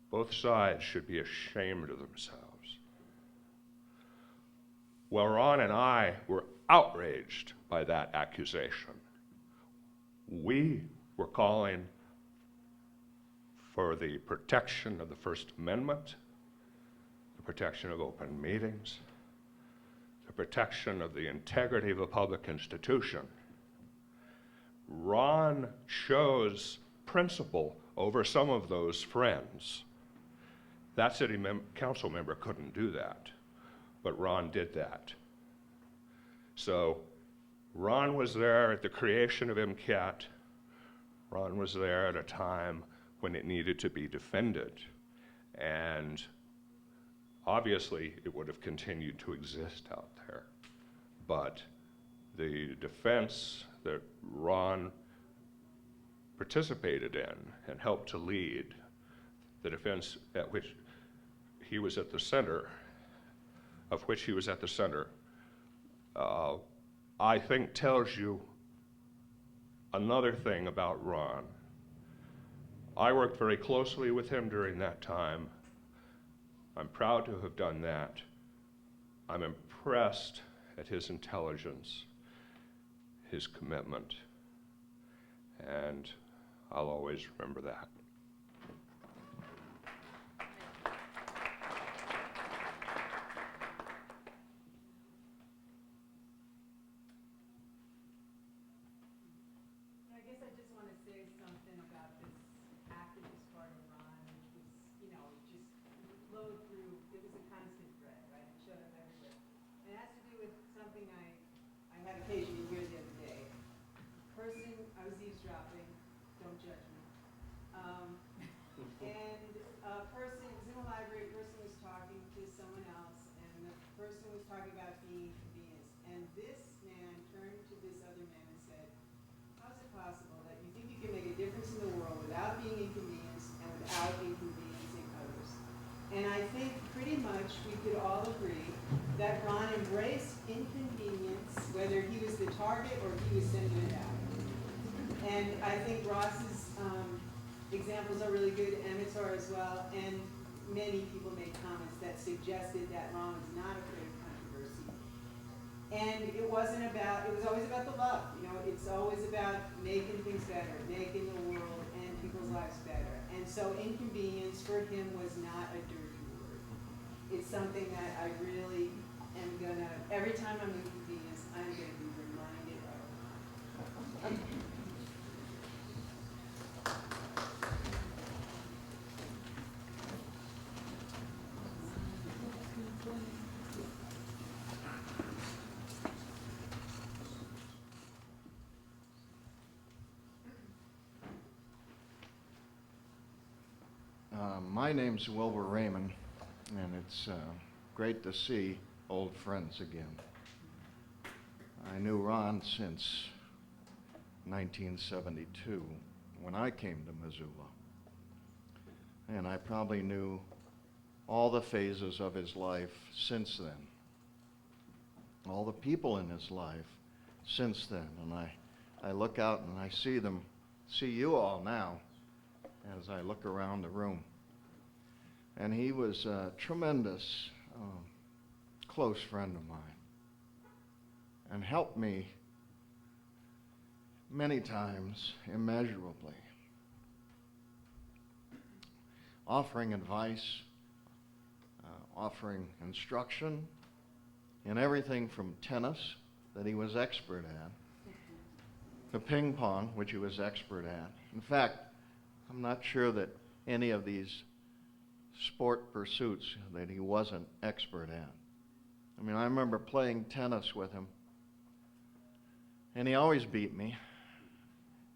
both sides should be ashamed of themselves. Well, Ron and I were outraged by that accusation. We were calling for the protection of the First Amendment, the protection of open meetings, the protection of the integrity of a public institution. Ron chose principle over some of those friends. That city council member couldn't do that, but Ron did that. So Ron was there at the creation of MCAT. Ron was there at a time when it needed to be defended. And obviously it would have continued to exist out there. But the defense that Ron participated in and helped to lead, the defense at which he was at the center, I think tells you another thing about Ron. I worked very closely with him during that time. I'm proud to have done that. I'm impressed at his intelligence, his commitment, and I'll always remember that. I guess I just want to say something about this activist part of Ron, which was, just flowed through. It was a constant thread, right? It showed up everywhere. And it has to do with something I had occasion to hear the other day. I was eavesdropping, don't judge me. And a person, it was in a library, a person was talking to someone else, and the person was talking about being inconvenienced. And this man turned to this other man and said, how is it possible that you think you can make a difference in the world without being inconvenienced and without inconveniencing others? And I think pretty much we could all agree that Ron embraced inconvenience, whether he was the target or he was sending it out. And I think Ross's examples are really good, Emmett's are as well, and many people made comments that suggested that Ron was not afraid of controversy. And it was always about the love, it's always about making things better, making the world and people's lives better. And so inconvenience for him was not a dirty word. It's something that I really am gonna, every time I'm inconvenienced, I'm gonna be reminded of. My name's Wilbur Raymond, and it's great to see old friends again. I knew Ron since 1972, when I came to Missoula. And I probably knew all the phases of his life since then, all the people in his life since then. And I look out and I see you all now as I look around the room. And he was a tremendous close friend of mine and helped me many times immeasurably, offering advice, offering instruction in everything from tennis that he was expert at to ping pong, which he was expert at. In fact, I'm not sure that any of these sport pursuits that he wasn't expert at. I mean, I remember playing tennis with him, and he always beat me,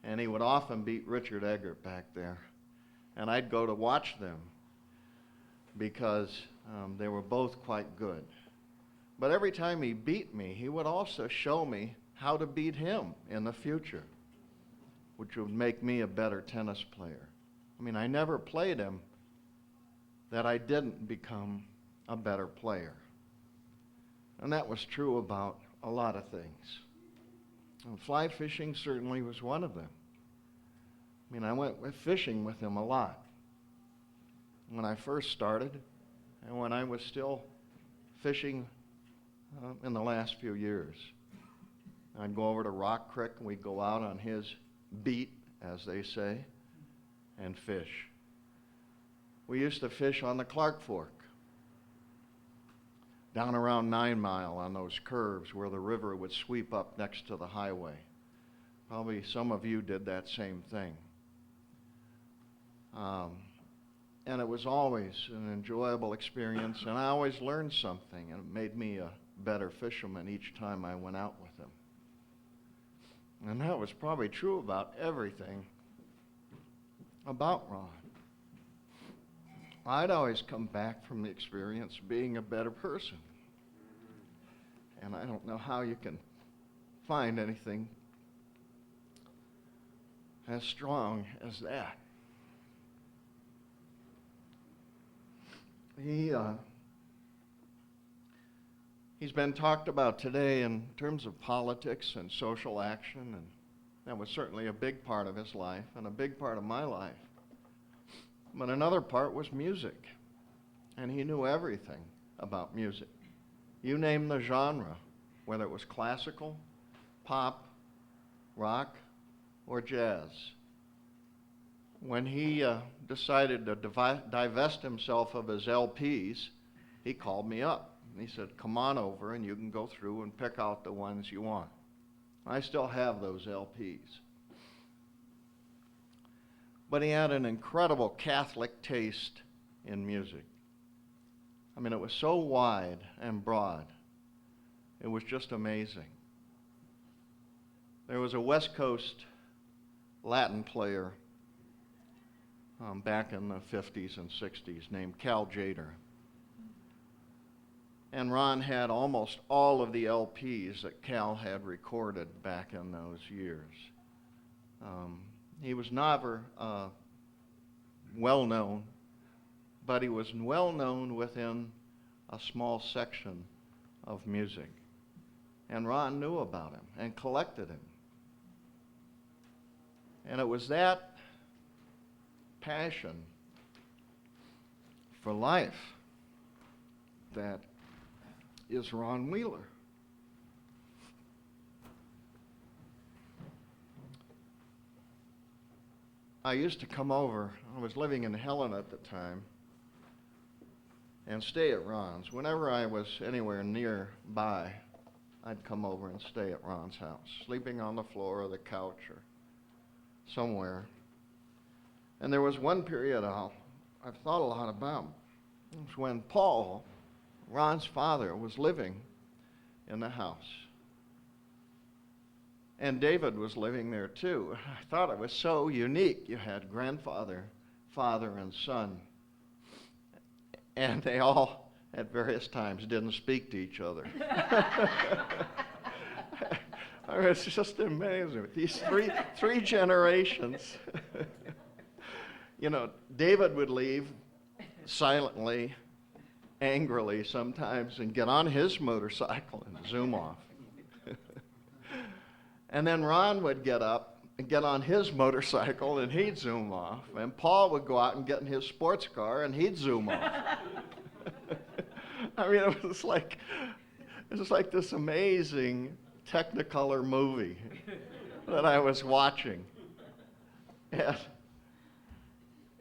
and he would often beat Richard Eggert back there, and I'd go to watch them because they were both quite good. But every time he beat me, he would also show me how to beat him in the future, which would make me a better tennis player. I mean, I never played him that I didn't become a better player. And that was true about a lot of things. And fly fishing certainly was one of them. I mean, I went fishing with him a lot when I first started and when I was still fishing in the last few years. I'd go over to Rock Creek and we'd go out on his beat, as they say, and fish. We used to fish on the Clark Fork, down around 9 Mile on those curves where the river would sweep up next to the highway. Probably some of you did that same thing. And it was always an enjoyable experience, and I always learned something, and it made me a better fisherman each time I went out with him. And that was probably true about everything about Ron. I'd always come back from the experience being a better person. And I don't know how you can find anything as strong as that. He's been talked about today in terms of politics and social action, and that was certainly a big part of his life and a big part of my life. But another part was music, and he knew everything about music. You name the genre, whether it was classical, pop, rock, or jazz. When he decided to divest himself of his LPs, he called me up. And he said, come on over and you can go through and pick out the ones you want. I still have those LPs. But he had an incredible Catholic taste in music. I mean, it was so wide and broad. It was just amazing. There was a West Coast Latin player back in the 50s and 60s named Cal Tjader. And Ron had almost all of the LPs that Cal had recorded back in those years. He was never well known, but he was well known within a small section of music. And Ron knew about him and collected him. And it was that passion for life that is Ron Wheeler. I used to come over, I was living in Helena at the time, and stay at Ron's. Whenever I was anywhere nearby, I'd come over and stay at Ron's house, sleeping on the floor or the couch or somewhere. And there was one period I've thought a lot about. It was when Paul, Ron's father, was living in the house. And David was living there too. I thought it was so unique. You had grandfather, father, and son and they all, at various times, didn't speak to each other. I mean, it's just amazing. These three generations. You know, David would leave silently, angrily sometimes, and get on his motorcycle and zoom off. And then Ron would get up and get on his motorcycle and he'd zoom off. And Paul would go out and get in his sports car and he'd zoom off. I mean, it was like this amazing Technicolor movie that I was watching. And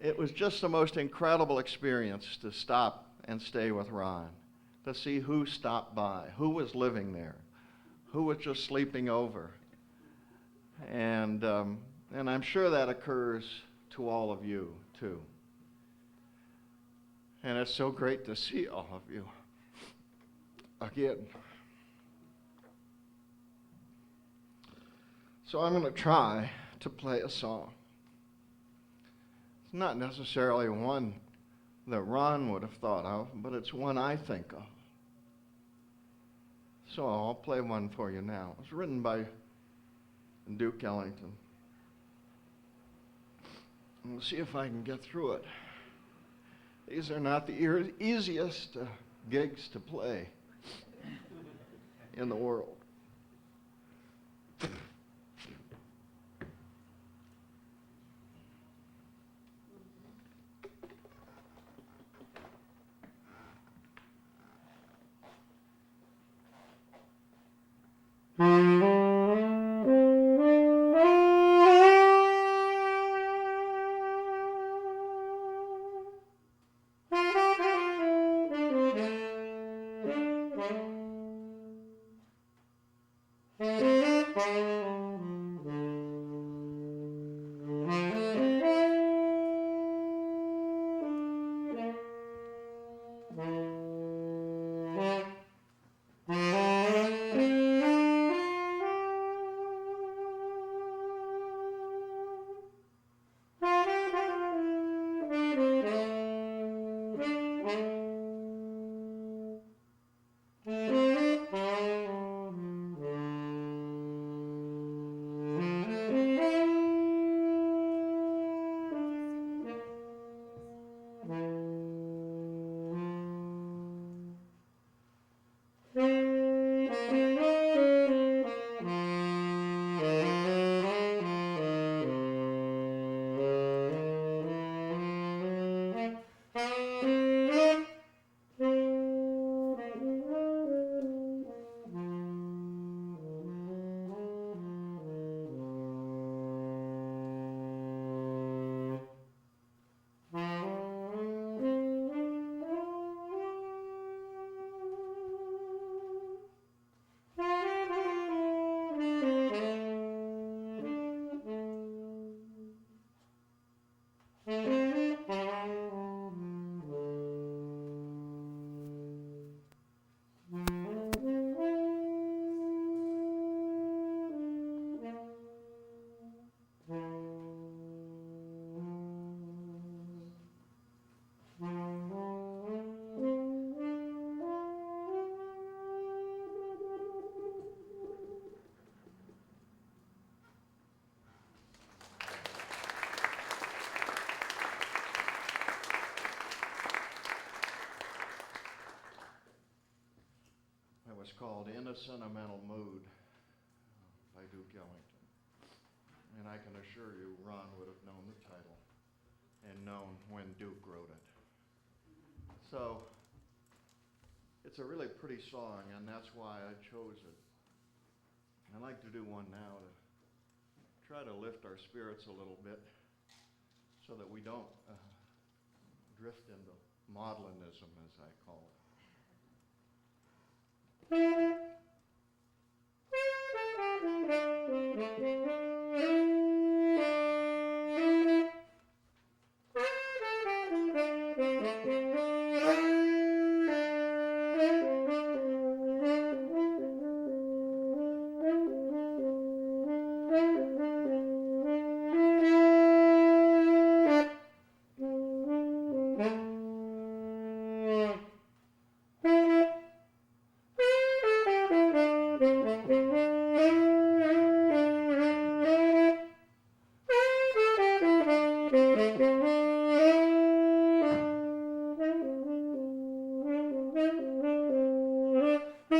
it was just the most incredible experience to stop and stay with Ron, to see who stopped by, who was living there, who was just sleeping over. And I'm sure that occurs to all of you, too. And it's so great to see all of you again. So I'm going to try to play a song. It's not necessarily one that Ron would have thought of, but it's one I think of. So I'll play one for you now. It was written by Duke Ellington. We'll see if I can get through it. These are not the easiest gigs to play in the world. It's called In a Sentimental Mood by Duke Ellington. And I can assure you, Ron would have known the title and known when Duke wrote it. So, it's a really pretty song, and that's why I chose it. I'd like to do one now to try to lift our spirits a little bit so that we don't drift into maudlinism, as I call it. Hello.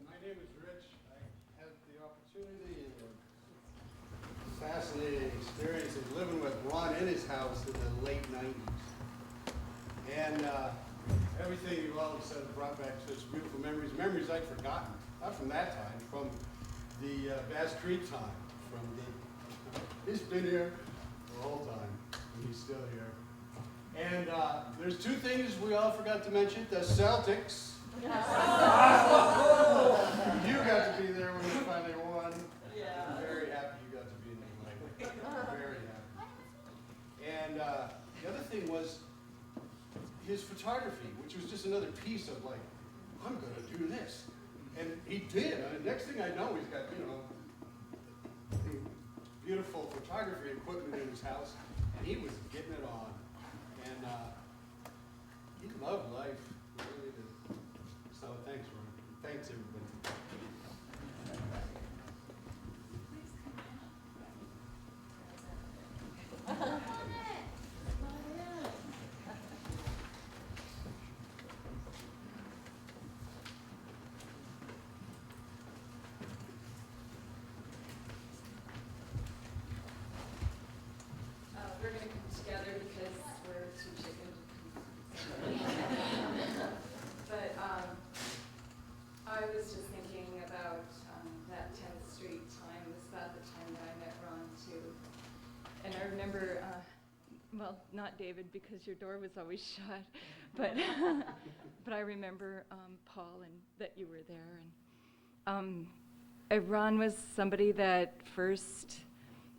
My name is Rich. I had the opportunity and a fascinating experience of living with Ron in his house in the late 90s. And everything you all have said brought back such beautiful memories, memories I'd forgotten. Not from that time, from the Bass Creek time. He's been here the whole time, and he's still here. And there's two things we all forgot to mention. The Celtics. You got to be there when they finally won. I'm very happy you got to be in the game. Very happy. And the other thing was his photography, which was just another piece of like, I'm going to do this. And he did. Next thing I know, he's got, beautiful photography equipment in his house, and he was getting it on. And he loved life. He really did. So thanks, Ron. Thanks, everybody. We're going to come together because we're two chickens. But I was just thinking about that 10th Street time. It was about the time that I met Ron too. And I remember, well, not David because your door was always shut, but but I remember Paul and that you were there. And Ron was somebody that first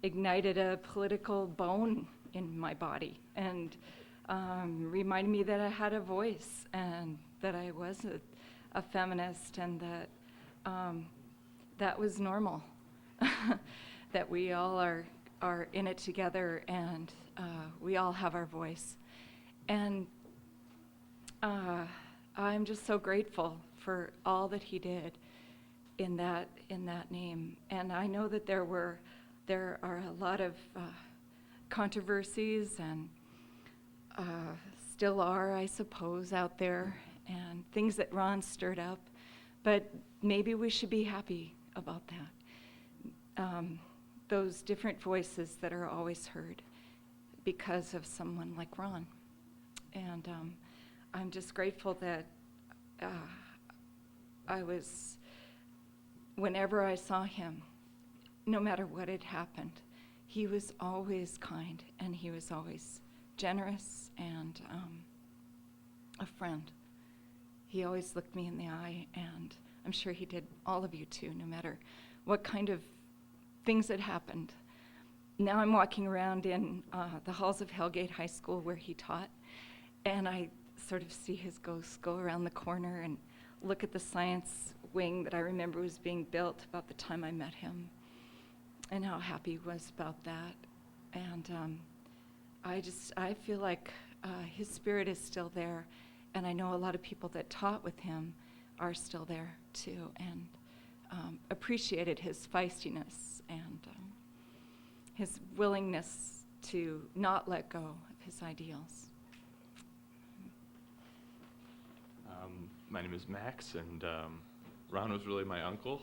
ignited a political bone in my body and reminded me that I had a voice and that I was a feminist and that that was normal, that we all are in it together and we all have our voice. And I'm just so grateful for all that he did in that name. And I know that there are a lot of controversies and still are, I suppose, out there, and things that Ron stirred up, but maybe we should be happy about that. Those different voices that are always heard because of someone like Ron. And I'm just grateful that whenever I saw him, no matter what had happened, he was always kind and he was always generous and a friend. He always looked me in the eye, and I'm sure he did all of you too, no matter what kind of things had happened. Now I'm walking around in the halls of Hellgate High School where he taught, and I sort of see his ghost go around the corner and look at the science wing that I remember was being built about the time I met him, and how happy he was about that. And I feel like his spirit is still there, and I know a lot of people that taught with him are still there too, and appreciated his feistiness and his willingness to not let go of his ideals. My name is Max, and Ron was really my uncle.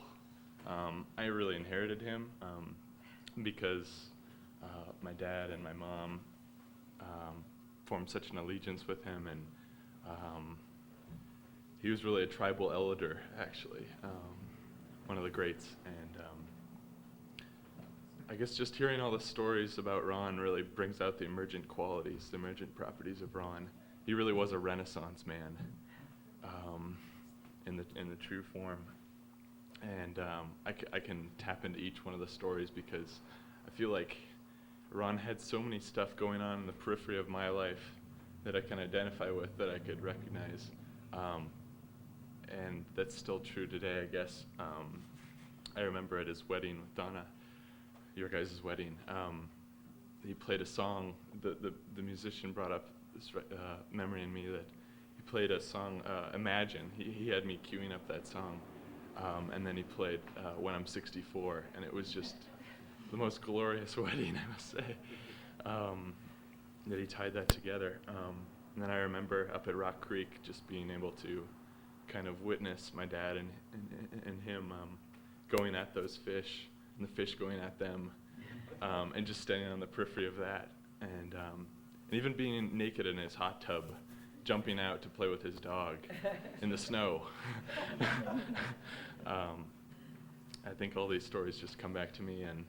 I really inherited him because my dad and my mom formed such an allegiance with him, and he was really a tribal elder, actually, one of the greats. And I guess just hearing all the stories about Ron really brings out the emergent qualities, the emergent properties of Ron. He really was a Renaissance man in the true form. And I can tap into each one of the stories because I feel like Ron had so many stuff going on in the periphery of my life that I can identify with, that I could recognize. And that's still true today, I guess. I remember at his wedding with Donna, your guys' wedding, he played a song. The musician brought up this memory in me that he played a song, Imagine. He had me queuing up that song. And then he played When I'm 64, and it was just the most glorious wedding, I must say, that he tied that together. And then I remember up at Rock Creek just being able to kind of witness my dad and him going at those fish, and the fish going at them, and just standing on the periphery of that, and even being naked in his hot tub, jumping out to play with his dog in the snow. I think all these stories just come back to me and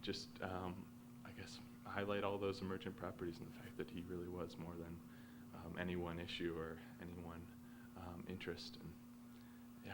just, I guess, highlight all those emergent properties and the fact that he really was more than any one issue or any one interest. And yeah.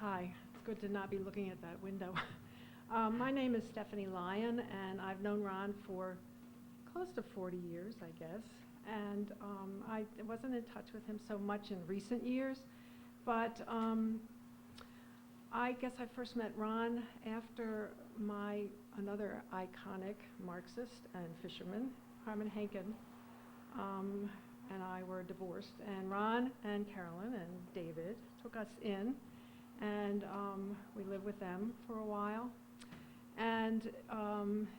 Hi, it's good to not be looking at that window. My name is Stephanie Lyon, and I've known Ron for close to 40 years, I guess. And I wasn't in touch with him so much in recent years, but I guess I first met Ron after another iconic Marxist and fisherman, Harmon Henkin, and I were divorced. And Ron and Carolyn and David took us in, and we lived with them for a while. And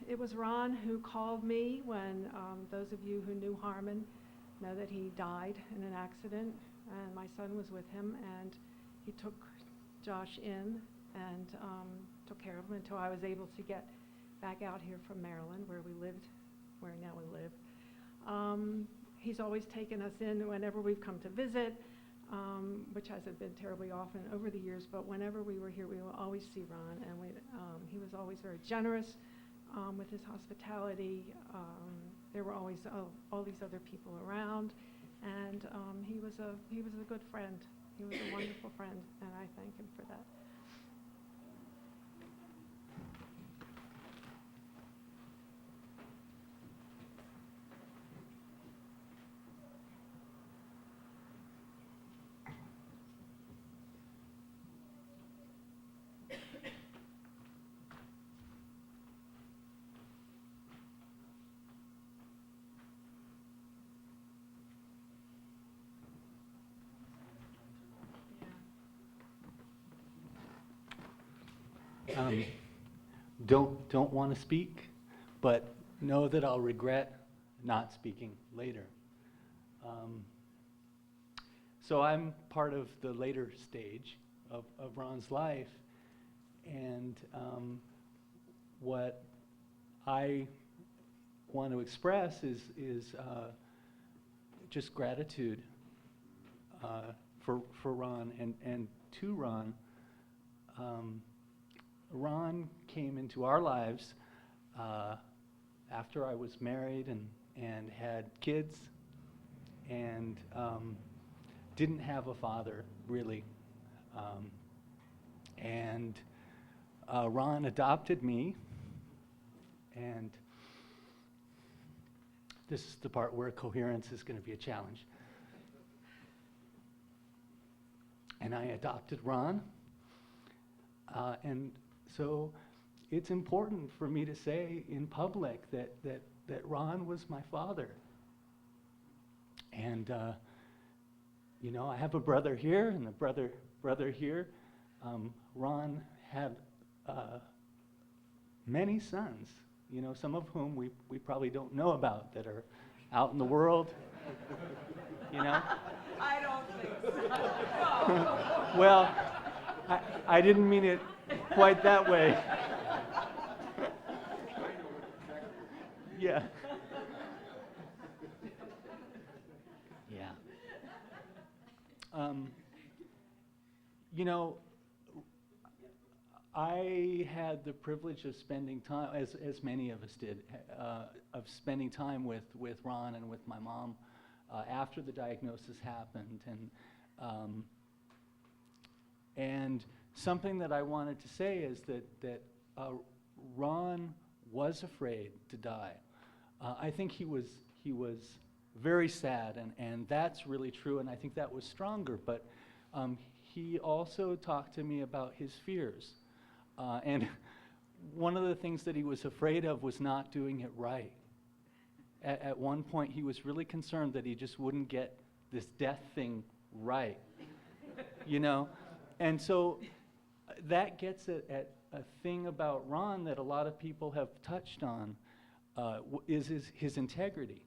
it was Ron who called me when those of you who knew Harmon know that he died in an accident, and my son was with him, and he took Josh in and took care of him until I was able to get back out here from Maryland, where now we live. He's always taken us in whenever we've come to visit, which hasn't been terribly often over the years, but whenever we were here, we would always see Ron, and he was always very generous with his hospitality. There were always all these other people around, and he was a good friend. He was a wonderful friend, and I thank him for that. Don't want to speak, but know that I'll regret not speaking later. So I'm part of the later stage of Ron's life, and what I want to express is just gratitude for Ron and to Ron. Ron came into our lives after I was married and had kids, and didn't have a father, really. And Ron adopted me, and this is the part where coherence is going to be a challenge. And I adopted Ron. And so it's important for me to say in public that Ron was my father. And, you know, I have a brother here and a brother here. Ron had many sons, you know, some of whom we probably don't know about that are out in the world, you know? I don't think so. No. Well, I didn't mean it quite that way. Yeah. Yeah. You know, I had the privilege of spending time, as many of us did, of spending time with Ron and with my mom after the diagnosis happened. And something that I wanted to say is that Ron was afraid to die. I think he was very sad, and that's really true, and I think that was stronger. But he also talked to me about his fears. And one of the things that he was afraid of was not doing it right. At one point, he was really concerned that he just wouldn't get this death thing right, you know? And so that gets at a thing about Ron that a lot of people have touched on, is his integrity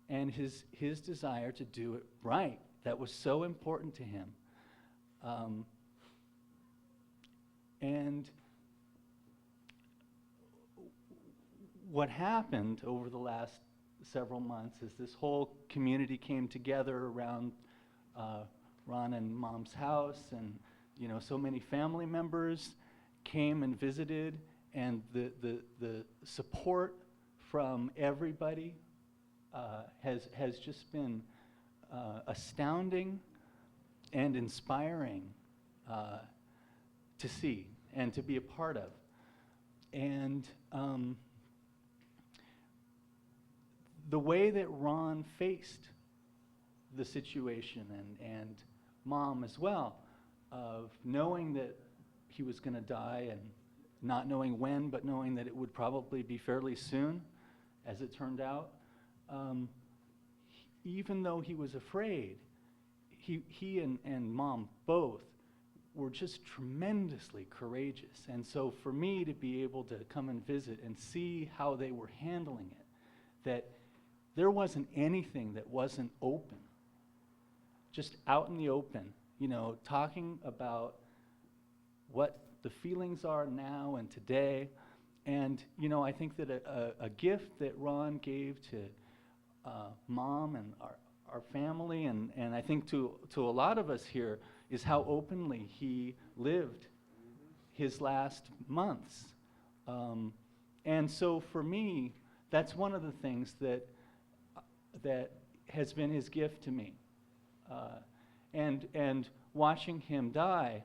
and his desire to do it right. That was so important to him. And what happened over the last several months is this whole community came together around Ron and Mom's house, and you know, so many family members came and visited, and the support from everybody has just been astounding and inspiring to see and to be a part of. And the way that Ron faced the situation, and Mom as well, of knowing that he was going to die and not knowing when, but knowing that it would probably be fairly soon, as it turned out, even though he was afraid, he and Mom both were just tremendously courageous. And so for me to be able to come and visit and see how they were handling it, that there wasn't anything that wasn't open, just out in the open, you know, talking about what the feelings are now and today. And, you know, I think that a gift that Ron gave to Mom and our family, and I think to a lot of us here, is how openly he lived his last months. And so for me, that's one of the things that has been his gift to me. And watching him die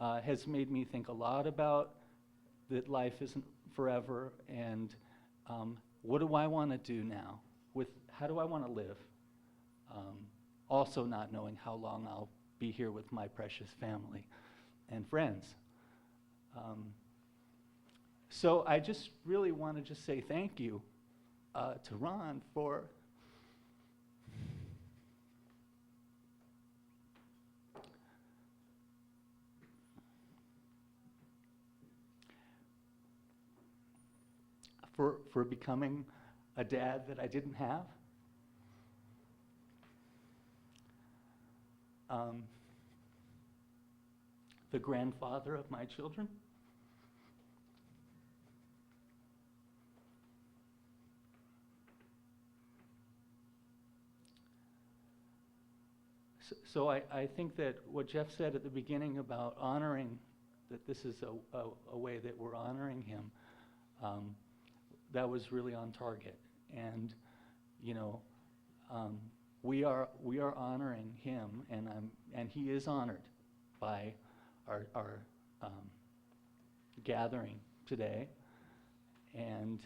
has made me think a lot about that life isn't forever, and what do I want to do now? How do I want to live? Also not knowing how long I'll be here with my precious family and friends. So I just really want to just say thank you to Ron for becoming a dad that I didn't have. The grandfather of my children. So I think that what Jeff said at the beginning about honoring, that this is a way that we're honoring him, that was really on target. And, you know, we are honoring him, and he is honored by our gathering today. And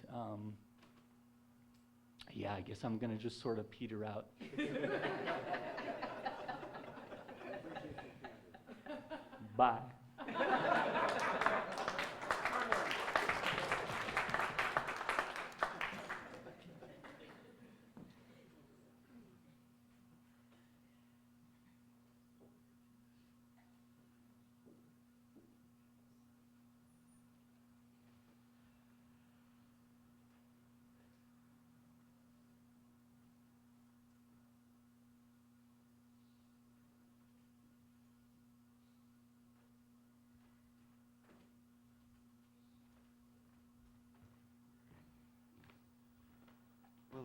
yeah, I guess I'm going to just sort of peter out. Bye.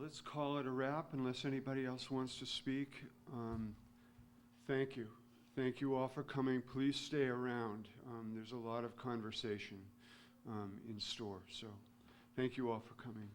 let's call it a wrap unless anybody else wants to speak. Thank you. Thank you all for coming. Please stay around. There's a lot of conversation in store. So thank you all for coming.